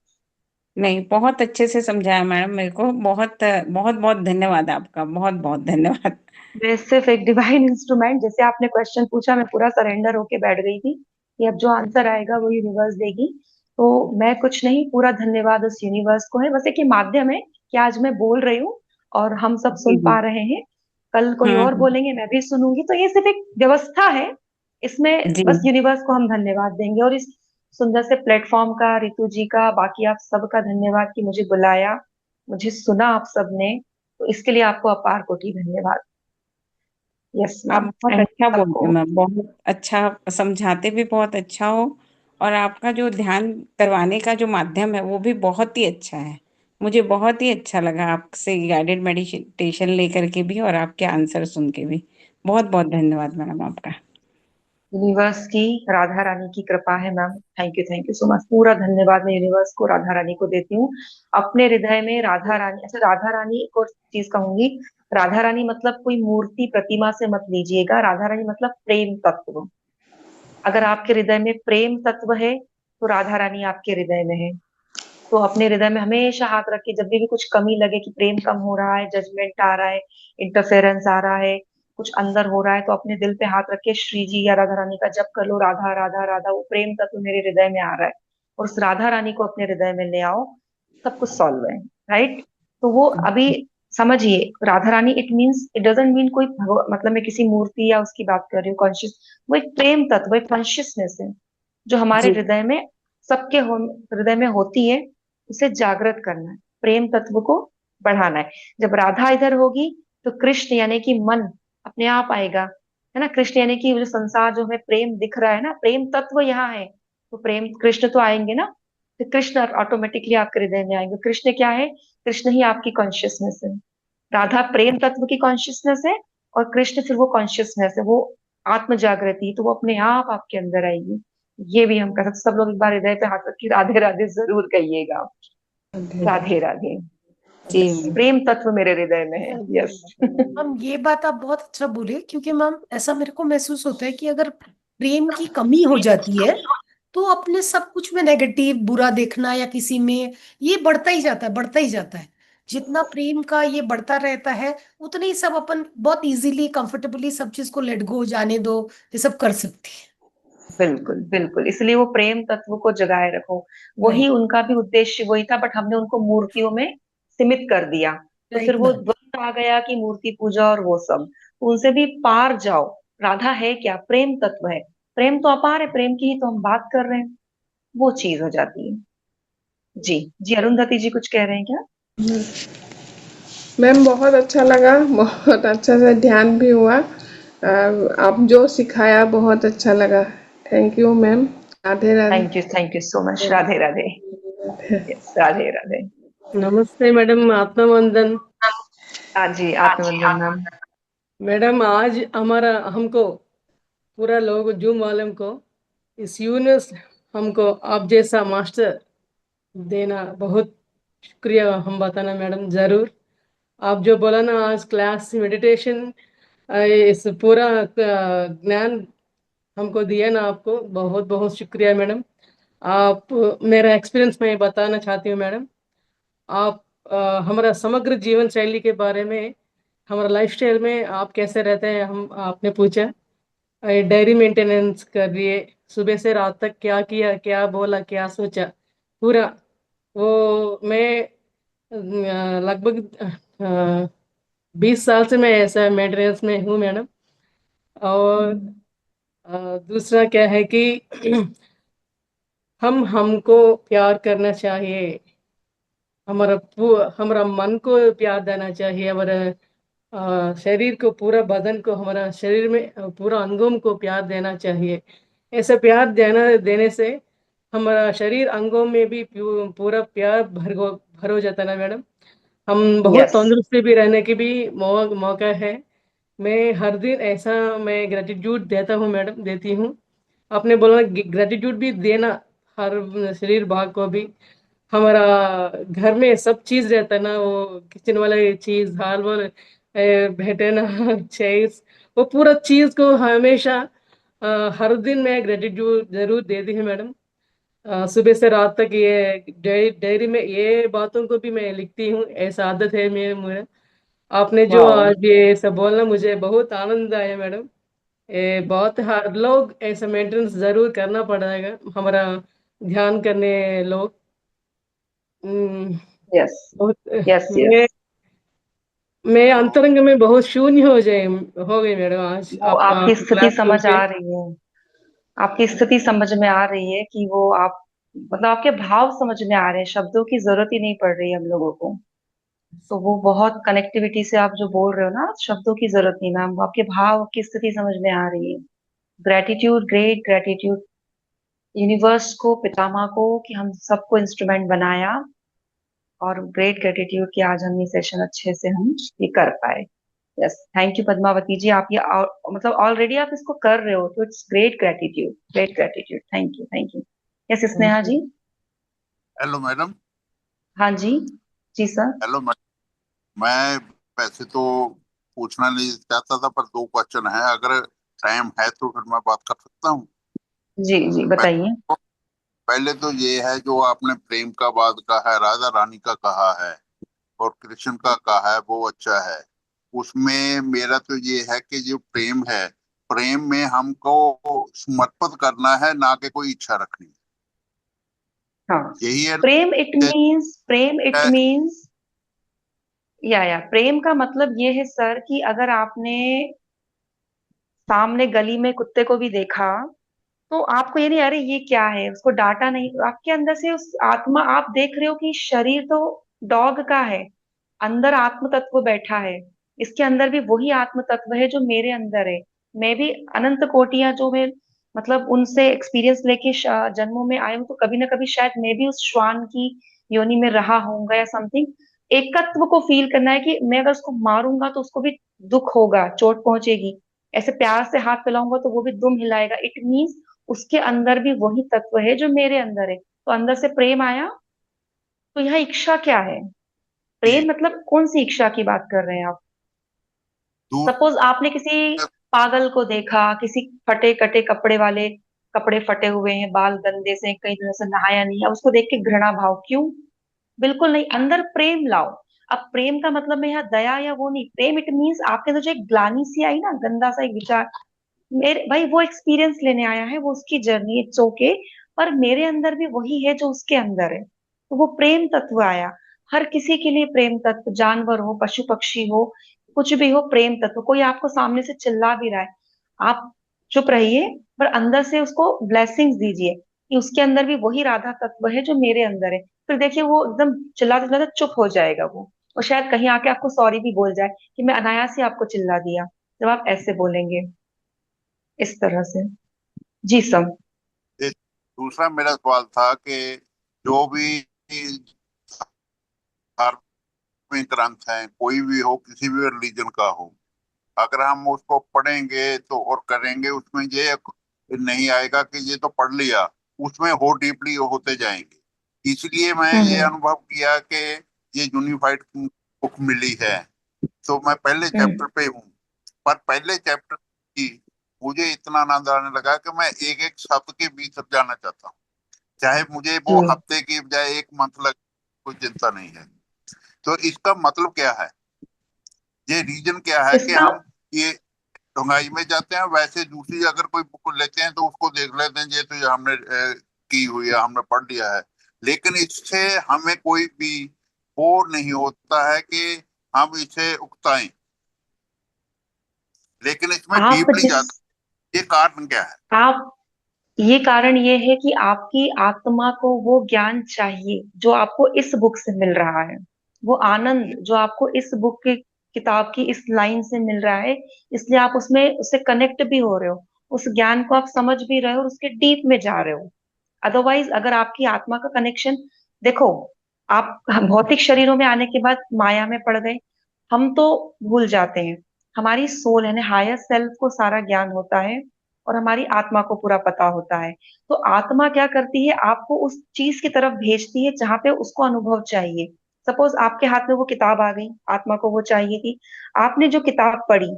नहीं, बहुत अच्छे से समझाया मैडम मेरे को, बहुत बहुत बहुत धन्यवाद आपका, बहुत बहुत धन्यवाद। मैं सिर्फ एक डिवाइन इंस्ट्रूमेंट, जैसे आपने क्वेश्चन पूछा मैं पूरा सरेंडर होके बैठ गई थी कि अब जो आंसर आएगा वो यूनिवर्स देगी। तो मैं कुछ नहीं, पूरा धन्यवाद उस यूनिवर्स को है, बस एक ये माध्यम है कि आज मैं बोल रही हूँ और हम सब जी, सुन जी, पा रहे हैं, कल कोई और हम्म, बोलेंगे मैं भी सुनूंगी, तो ये सिर्फ एक व्यवस्था है, इसमें जी, बस यूनिवर्स को हम धन्यवाद देंगे। और इस सुंदर से प्लेटफॉर्म का, रितु जी का, बाकी आप सबका धन्यवाद कि मुझे बुलाया, मुझे सुना आप सबने, तो इसके लिए आपको अपार कोटि धन्यवाद। यस आप मैम, बहुत थैंक अच्छा यू बोलते सबको। हैं मैम, बहुत अच्छा समझाते भी बहुत अच्छा हो, और आपका जो ध्यान करवाने का जो माध्यम है वो भी बहुत ही अच्छा है। मुझे बहुत ही अच्छा लगा आपसे गाइडेड मेडिटेशन लेकर के भी और आपके आंसर सुन के भी। बहुत बहुत धन्यवाद मैडम आपका। यूनिवर्स की, राधा रानी की कृपा है ma'am, thank you so much, पूरा धन्यवाद मैं यूनिवर्स को, राधा रानी को देती हूँ। अपने हृदय में राधा रानी, अच्छा राधा रानी, एक और चीज कहूंगी, राधा रानी मतलब कोई मूर्ति प्रतिमा से मत लीजिएगा, राधा रानी मतलब प्रेम तत्व। अगर आपके हृदय में प्रेम तत्व है तो राधा रानी आपके हृदय में है। तो अपने हृदय में हमेशा हाथ रख के, जब भी कुछ कमी लगे कि प्रेम कम हो रहा है, जजमेंट आ रहा है, इंटरफेरेंस आ रहा है, कुछ अंदर हो रहा है, तो अपने दिल पे हाथ रख के श्री जी या राधा रानी का जप कर लो, राधा राधा राधा, वो प्रेम तत्व मेरे हृदय में आ रहा है, और उस राधा रानी को अपने हृदय में ले आओ, सब कुछ सॉल्व है। राइट। तो वो अभी समझिए, Radha Rani it means, it doesn't mean कोई मतलब मैं किसी मूर्ति या उसकी बात कर रही हूँ कॉन्शियस, वो एक प्रेम तत्व, एक कॉन्शियसनेस है जो हमारे जी, हृदय में, सबके हृदय में होती है, उसे जागृत करना है, प्रेम तत्व को बढ़ाना है। जब राधा इधर होगी तो कृष्ण यानी कि मन अपने आप आएगा, है ना, कृष्ण यानी कि जो संसार जो हमें प्रेम दिख रहा है ना, प्रेम तत्व यहाँ है, तो प्रेम कृष्ण तो आएंगे ना, तो कृष्ण ऑटोमेटिकली आपके हृदय में आएंगे। कृष्ण क्या है, कृष्ण ही आपकी कॉन्शियसनेस है, राधा प्रेम तत्व की कॉन्शियसनेस है, और कृष्ण फिर वो कॉन्शियसनेस है, वो आत्म जागृति, तो वो अपने आप आपके अंदर आएगी। ये भी हम कर सकते, सब लोग एक बार हृदय पे हाथ रख के राधे राधे जरूर कहिएगा। राधे राधे। जी यस, मैम, प्रेम तत्व मेरे हृदय में है। यस। हम ये बात आप बहुत अच्छा बोले, क्योंकि मैम ऐसा मेरे को महसूस होता है कि अगर प्रेम की कमी हो जाती है तो अपने सब कुछ में नेगेटिव बुरा देखना या किसी में, ये बढ़ता ही जाता है, बढ़ता ही जाता है। जितना प्रेम का ये बढ़ता रहता है, उतने ही सब अपन बहुत इजीली कंफर्टेबली सब चीज को लेट गो, जाने दो, ये सब कर सकते हैं। बिल्कुल बिल्कुल, इसलिए वो प्रेम तत्व को जगाए रखो। वही राइट। उनका भी उद्देश्य वही था, बट हमने उनको मूर्तियों में सीमित कर दिया। तो फिर राइट वो मैम। द्वंद आ गया कि मूर्ति पूजा और वो सब। तो उनसे भी पार जाओ। राधा है क्या? प्रेम तत्व है। प्रेम तो अपार है, प्रेम की ही तो हम बात कर रहे हैं। वो चीज हो जाती है। जी। जी, अरुंधति जी कुछ कह रहे हैं क्या? मैम बहुत अच्छा लगा, बहुत अच्छा से ध्यान भी हुआ। आप जो सिखाया बहुत अच्छा लगा। Thank you ma'am. Radhe Radhe. Thank you so much. Radhe Radhe. Yes, Radhe Radhe. नमस्ते मैडम, आत्मा वंदन। हाँ जी, आत्मवंदन मैम। मैडम आज हमारा हमको पूरा लोग जूम वालों को इस यूनिवर्स हमको आप जैसा मास्टर देना बहुत शुक्रिया हम बताना मैडम जरूर। आप जो बोला ना आज क्लास मेडिटेशन, इस पूरा ज्ञान हमको दिया ना, आपको बहुत बहुत शुक्रिया मैडम। आप मेरा एक्सपीरियंस मैं बताना चाहती हूँ मैडम। आप हमारा समग्र जीवन शैली के बारे में, हमारा लाइफस्टाइल में आप कैसे रहते हैं, हम आपने पूछा। डायरी मेंटेनेंस कर लिए, सुबह से रात तक क्या किया, क्या बोला, क्या सोचा, पूरा वो मैं लगभग 20 साल से मैं ऐसा मेंटेनेंस में हूँ मैडम। और दूसरा क्या है कि हमको प्यार करना चाहिए, हमारा मन को प्यार देना चाहिए, हमारा शरीर को, पूरा बदन को, हमारा शरीर में पूरा अंगों को प्यार देना चाहिए। ऐसे प्यार देने से हमारा शरीर अंगों में भी पूरा प्यार भर हो जाता है ना मैडम। हम बहुत यस। तंदुरुस्ती भी रहने की भी मौका है। मैं हर दिन ऐसा मैं ग्रेटिट्यूड देता हूँ मैडम, देती हूँ। आपने बोला ग्रेटिट्यूड भी देना, हर शरीर भाग को भी। हमारा घर में सब चीज रहता है ना, वो किचन वाला चीज, हाल वाल भेटे ना चीज, वो पूरा चीज को हमेशा हर दिन मैं ग्रेटिट्यूड जरूर देती हूँ मैडम। सुबह से रात तक ये डायरी में ये बातों को भी मैं लिखती हूँ, ऐसा आदत है मेरे मेरा। आपने जो वाओ। आज ये सब बोलना, मुझे बहुत आनंद आया मैडम। ये बहुत हर लोग ऐसा मेंटेनेंस जरूर करना पड़ेगा, हमारा ध्यान करने लोग। हम्म, यस बहुत यस मैं यस। मैं तो अंतरंग में बहुत शून्य हो गई मैडम आज वो आपका आपकी स्थिति क्लास सुन समझ के। आ रही है। आपकी स्थिति समझ में आ रही है कि वो आप, मतलब आपके भाव समझ में आ रहे हैं, शब्दों की जरूरत ही नहीं पड़ रही है हम लोगों को। तो वो बहुत कनेक्टिविटी से आप जो बोल रहे हो ना, शब्दों की जरूरत नहीं मैम, वो आपके भाव की स्थिति समझ में आ रही है। ग्रेटिट्यूड, ग्रेट ग्रेटिट्यूड यूनिवर्स को, पितामह को, कि हम सबको इंस्ट्रूमेंट बनाया। और ग्रेट ग्रेटिट्यूड कि आज हम ये सेशन अच्छे से हम ये कर पाए। यस, थैंक यू पद्मावती जी। आप ये मतलब ऑलरेडी आप इसको कर रहे हो, तो it's great gratitude, great gratitude. Thank you, thank you. Yes, Sneha ji. Hello madam. हाँ जी। जी सर। हेलो मैडम, मैं वैसे तो पूछना नहीं चाहता था, पर दो क्वेश्चन है, अगर टाइम है तो फिर मैं बात कर सकता हूँ। जी जी, बताइए। पहले तो ये है, जो आपने प्रेम का बात कहा है, राधा रानी का कहा है और कृष्ण का कहा है, वो अच्छा है। उसमें मेरा तो ये है कि जो प्रेम है, प्रेम में हमको समर्पित करना है, ना कि कोई इच्छा रखनी। हाँ। यही है प्रेम इट कि मीन्स, प्रेम इट मीन्स, या प्रेम का मतलब ये है सर कि अगर आपने सामने गली में कुत्ते को भी देखा, तो आपको ये नहीं, अरे ये क्या है, उसको डांटा नहीं, आपके अंदर से उस आत्मा, आप देख रहे हो कि शरीर तो डॉग का है, अंदर आत्म तत्व बैठा है। इसके अंदर भी वही आत्म तत्व है जो मेरे अंदर है। मैं भी अनंत कोटियां जो मैं, मतलब उनसे एक्सपीरियंस लेके जन्मों में आई हूँ, तो कभी ना कभी शायद मैं भी उस श्वान की योनि में रहा होऊंगा या समथिंग। एकत्व को फील करना है कि मैं अगर उसको मारूंगा तो उसको भी दुख होगा, चोट पहुंचेगी। ऐसे प्यार से हाथ फैलाऊंगा तो वो भी दुम हिलाएगा। इट मीन्स उसके अंदर भी वही तत्व है जो मेरे अंदर है, तो अंदर से प्रेम आया। तो यहाँ इच्छा क्या है? कि प्रेम मतलब कौन सी इच्छा की बात कर रहे हैं आप? दूर सपोज आपने किसी पागल को देखा, किसी फटे कटे कपड़े वाले, कपड़े फटे हुए हैं, बाल गंदे से, कई तरह से नहाया नहीं है, उसको देख के घृणा भाव क्यों? बिल्कुल नहीं, अंदर प्रेम लाओ। अब प्रेम का मतलब मैं यहाँ दया या वो नहीं, प्रेम इट मीन्स आपके अंदर जो एक ग्लानी सी आई ना, गंदा सा एक विचार, मेरे भाई वो एक्सपीरियंस लेने आया है, वो उसकी जर्नी, इट्स ओके, पर मेरे अंदर भी वही है जो उसके अंदर है, तो वो प्रेम तत्व आया। हर किसी के लिए प्रेम तत्व, जानवर हो, पशु पक्षी हो, कुछ भी हो, प्रेम तत्व। कोई आपको सामने से चिल्ला भी रहा है, आप चुप रहिए, पर अंदर से उसको ब्लेसिंग्स दीजिए कि उसके अंदर भी वही राधा तत्व है जो मेरे अंदर है। फिर देखिए वो एकदम चिल्लाते चिल्लाते चुप हो जाएगा वो, और शायद कहीं आके आपको सॉरी भी बोल जाए कि मैं अनायास ही आपको चिल्ला दिया, जब आप ऐसे बोलेंगे, इस तरह से। जी सब। एक दूसरा मेरा सवाल था कि जो भी धार्मिक ग्रंथ हैं, कोई भी हो, किसी भी रिलीजन का हो, अगर हम उसको पढ़ेंगे तो और करेंगे, उसमें ये नहीं आएगा कि ये तो पढ़ लिया, उसमें हो डीपली होते जाएंगे। इसलिए मैं ये हम्म अनुभव किया कि ये यूनिफाइड बुक मिली है, तो मैं पहले हम्म चैप्टर पे हूँ। पर पहले चैप्टर की मुझे इतना आनंद आने लगा कि मैं एक एक शब्द के बीच सब जाना चाहता हूँ, चाहे मुझे वो जी। हफ्ते की बजाय एक मंथ लगे, कोई चिंता नहीं है। तो इसका मतलब क्या है, ये रीजन क्या है कि इसका हम ये ढुंगाई में जाते हैं, वैसे दूसरी अगर कोई बुक लेते हैं तो उसको देख लेते हैं, ये तो ये हमने की हुई है, हमने पढ़ लिया है, लेकिन इससे हमें कोई भी बोर नहीं होता है कि हम इसे उकताएं, लेकिन इसमें आप डीपली जिस जाता है। ये कारण क्या है? आप ये कारण ये है कि आपकी आत्मा को वो ज्ञान चाहिए जो आपको इस बुक से मिल रहा है, वो आनंद जो आपको इस बुक की, किताब की इस लाइन से मिल रहा है, इसलिए आप उसमें उससे कनेक्ट भी हो रहे हो, उस ज्ञान को आप समझ भी रहे हो और उसके डीप में जा रहे हो। अदरवाइज अगर आपकी आत्मा का कनेक्शन, देखो, आप हम भौतिक शरीरों में आने के बाद माया में पड़ गए, हम तो भूल जाते हैं, हमारी सोल यानी हायर सेल्फ को सारा ज्ञान होता है और हमारी आत्मा को पूरा पता होता है। तो आत्मा क्या करती है, आपको उस चीज की तरफ भेजती है जहां पे उसको अनुभव चाहिए। सपोज आपके हाथ में वो किताब आ गई, आत्मा को वो चाहिए थी, आपने जो किताब पढ़ी,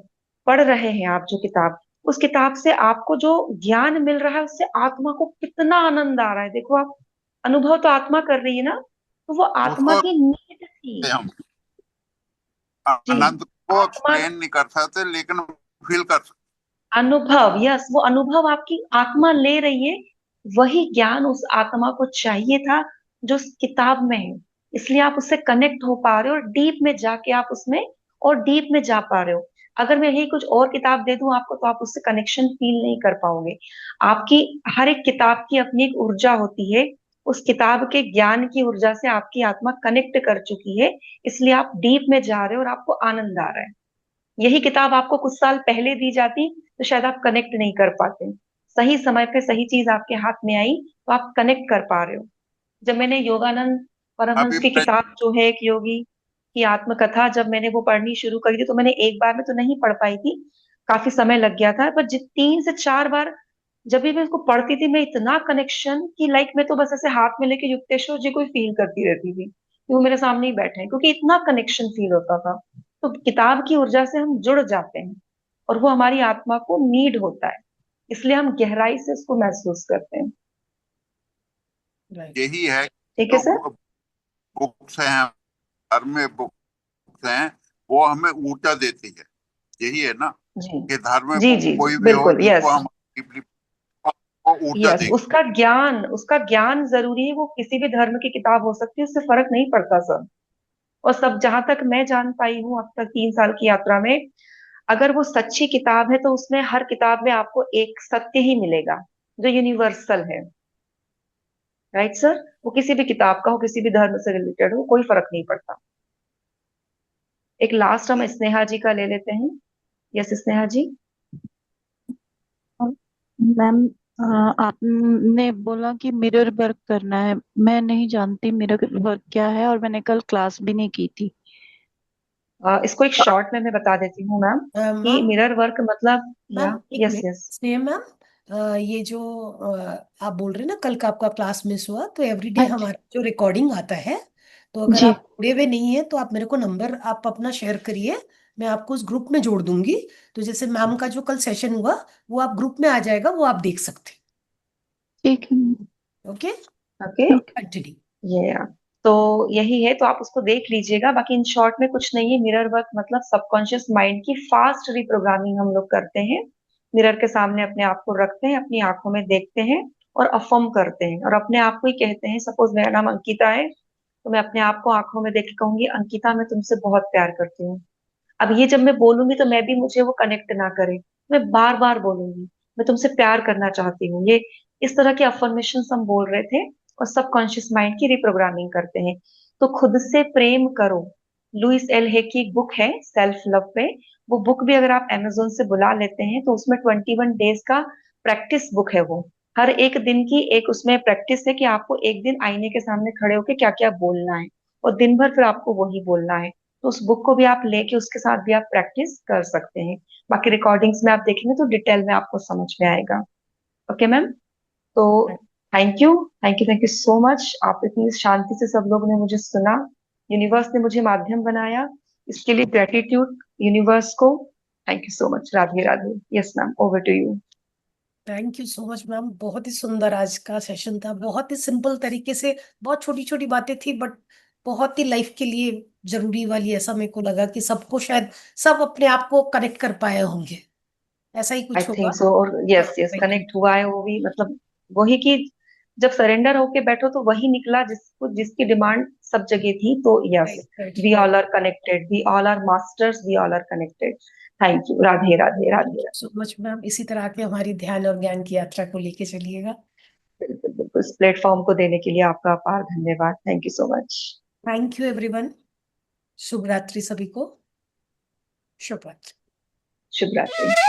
पढ़ रहे हैं आप जो किताब, उस किताब से आपको जो ज्ञान मिल रहा है उससे आत्मा को कितना आनंद आ रहा है, देखो आप, अनुभव तो आत्मा कर रही है ना, तो वो आत्मा उसको की नीड थी। हम जी। आनंद को आत्मा, एक्सप्लेन नहीं कर सकते, लेकिन फील कर सकते। अनुभव, यस, वो अनुभव आपकी आत्मा ले रही है, वही ज्ञान उस आत्मा को चाहिए था जो उस किताब में है, इसलिए आप उससे कनेक्ट हो पा रहे हो और डीप में जाके आप उसमें और डीप में जा पा रहे हो। अगर मैं यही कुछ और किताब दे दूं आपको तो आप उससे कनेक्शन फील नहीं कर पाओगे। आपकी हर एक किताब की अपनी एक ऊर्जा होती है, उस किताब के ज्ञान की ऊर्जा से आपकी आत्मा कनेक्ट कर चुकी है, इसलिए आप डीप में जा रहे हो और आपको आनंद आ रहा है। यही किताब आपको कुछ साल पहले दी जाती तो शायद आप कनेक्ट नहीं कर पाते, सही समय पे सही चीज आपके हाथ में आई तो आप कनेक्ट कर पा रहे हो। जब मैंने योगानंद परमहंस अभी की किताब जो है एक योगी की आत्मकथा, जब मैंने वो पढ़नी शुरू करी थी, तो मैंने एक बार में तो नहीं पढ़ पाई थी, काफी समय लग गया था, पर 3 से 4 बार जब भी मैं इसको पढ़ती थी, मैं इतना कनेक्शन की लाइक मैं तो बस ऐसे हाथ में लेके युक्तेश्वर जी को ही फील करती रहती थी कि वो मेरे सामने ही बैठे हैं, क्योंकि इतना कनेक्शन फील होता था। तो किताब की ऊर्जा से हम जुड़ जाते हैं और वो हमारी आत्मा को नीड होता है, इसलिए हम गहराई से उसको महसूस करते हैं। राइट। यही है ठीक है जो सर। बुक्स हैं, धर्म में बुक्स हैं, वो हमें ऊर्जा देती है। यही है ना, जी कि धर्म में जी बुक जी जी कोई भी हो बिल्कुल, जिसको यस। हम deeply- वो ऊर्जा यस, देगी। उसका ज्ञान जरूरी है, वो किसी भी धर्म की किताब हो सकती है, उससे फर्क नहीं पड़ता सर। और सब जहां तक मैं जान पाई हूँ अब तक 3 साल की यात्रा में, अगर वो सच्ची किताब है तो उसमें हर किताब में आपको एक सत्य ही मिलेगा जो यूनिवर्सल है। राइट सर, वो किसी भी किताब का हो, किसी भी धर्म से रिलेटेड हो, कोई फर्क नहीं पड़ता। एक लास्ट हम स्नेहा जी का ले लेते हैं। यस स्नेहा जी। मैम, आपने बोला कि मिरर वर्क करना है। मैं नहीं जानती मिरर वर्क क्या है, और मैंने कल क्लास भी नहीं की थी। इसको एक शॉर्ट में मैं बता देती हूँ मैम, कि मैम, मिरर वर्क मतलब, या, एक yes minute, yes. Sneha ma'am, ये जो आप बोल रहे हैं ना कल का आपका क्लास मिस हुआ, तो एवरीडे हाँ जी। हमारा जो रिकॉर्डिंग आता है, तो अगर जी। आप जुड़े हुए नहीं है तो आप मेरे को नंबर आप अपना शेयर करिए, मैं आपको उस ग्रुप में जोड़ दूंगी। तो जैसे मैम का जो कल सेशन हुआ वो आप ग्रुप में आ जाएगा, वो आप देख सकते ठीक है। हैं। Okay, okay. ओके। कंटिन्यू। ये तो यही है, तो आप उसको देख लीजिएगा। बाकी इन शॉर्ट में कुछ नहीं है। मिरर वर्क मतलब सबकॉन्शियस माइंड की फास्ट रिप्रोग्रामिंग हम लोग करते हैं। मिरर के सामने अपने आप को रखते हैं, अपनी आंखों में देखते हैं और अफर्म करते हैं और अपने आप को ही कहते हैं। सपोज मेरा नाम अंकिता है, तो मैं अपने आप को आंखों में देख के कहूंगी, अंकिता मैं तुमसे बहुत प्यार करती हूँ। अब ये जब मैं बोलूंगी तो मैं भी, मुझे वो कनेक्ट ना करे, मैं बार बार बोलूंगी, मैं तुमसे प्यार करना चाहती हूँ। ये इस तरह के अफर्मेशन हम बोल रहे थे और सबकॉन्शियस माइंड की रिप्रोग्रामिंग करते हैं। तो खुद से प्रेम करो। लुइस एल हे की एक बुक है सेल्फ लव पे। वो बुक भी अगर आप अमेजोन से बुला लेते हैं तो उसमें 21 डेज का प्रैक्टिस बुक है वो। हर एक दिन की एक उसमें प्रैक्टिस है कि आपको एक दिन आईने के सामने खड़े होकर क्या क्या बोलना है और दिन भर फिर आपको वही बोलना है। तो उस बुक को भी आप लेके उसके साथ भी आप प्रैक्टिस कर सकते हैं। बाकी रिकॉर्डिंग्स में आप देखेंगे तो डिटेल में आपको समझ में आएगा। Okay ma'am. तो thank you, thank you, thank you so much. आप इतनी शांति से सब लोग ने मुझे सुना। यूनिवर्स ने मुझे माध्यम बनाया, इसके लिए ग्रेटिट्यूड यूनिवर्स को। Thank you so much. Radhe Radhe. Yes ma'am, over to you. Thank you so much ma'am, बहुत ही सुंदर आज का सेशन था। बहुत ही सिंपल तरीके से, बहुत छोटी छोटी बातें थी बट बहुत ही लाइफ के लिए जरूरी वाली। ऐसा मेरे को लगा कि सबको शायद सब अपने आप को कनेक्ट कर पाए होंगे, ऐसा ही आई कुछ होगा। Think so. और yes yes, thank you. Connect हुआ है वो भी, मतलब वही कि जब सरेंडर होके बैठो तो वही निकला जिसको, जिसकी डिमांड सब जगह थी। तो yes, right right we right. All are connected, we all are masters, we all are connected. Thank you. Radhe Radhe thank Radhe you Radhe. So much ma'am, इसी तरह के हमारी ध्यान और ज्ञान की यात्रा को लेके चलिएगा। बिल्कुल बिल्कुल, इस प्लेटफॉर्म को देने के लिए आपका अपार धन्यवाद। Thank you so much. Thank you everyone. शुभ रात्रि सभी को। शुभ रात्रि। शुभ रात्रि।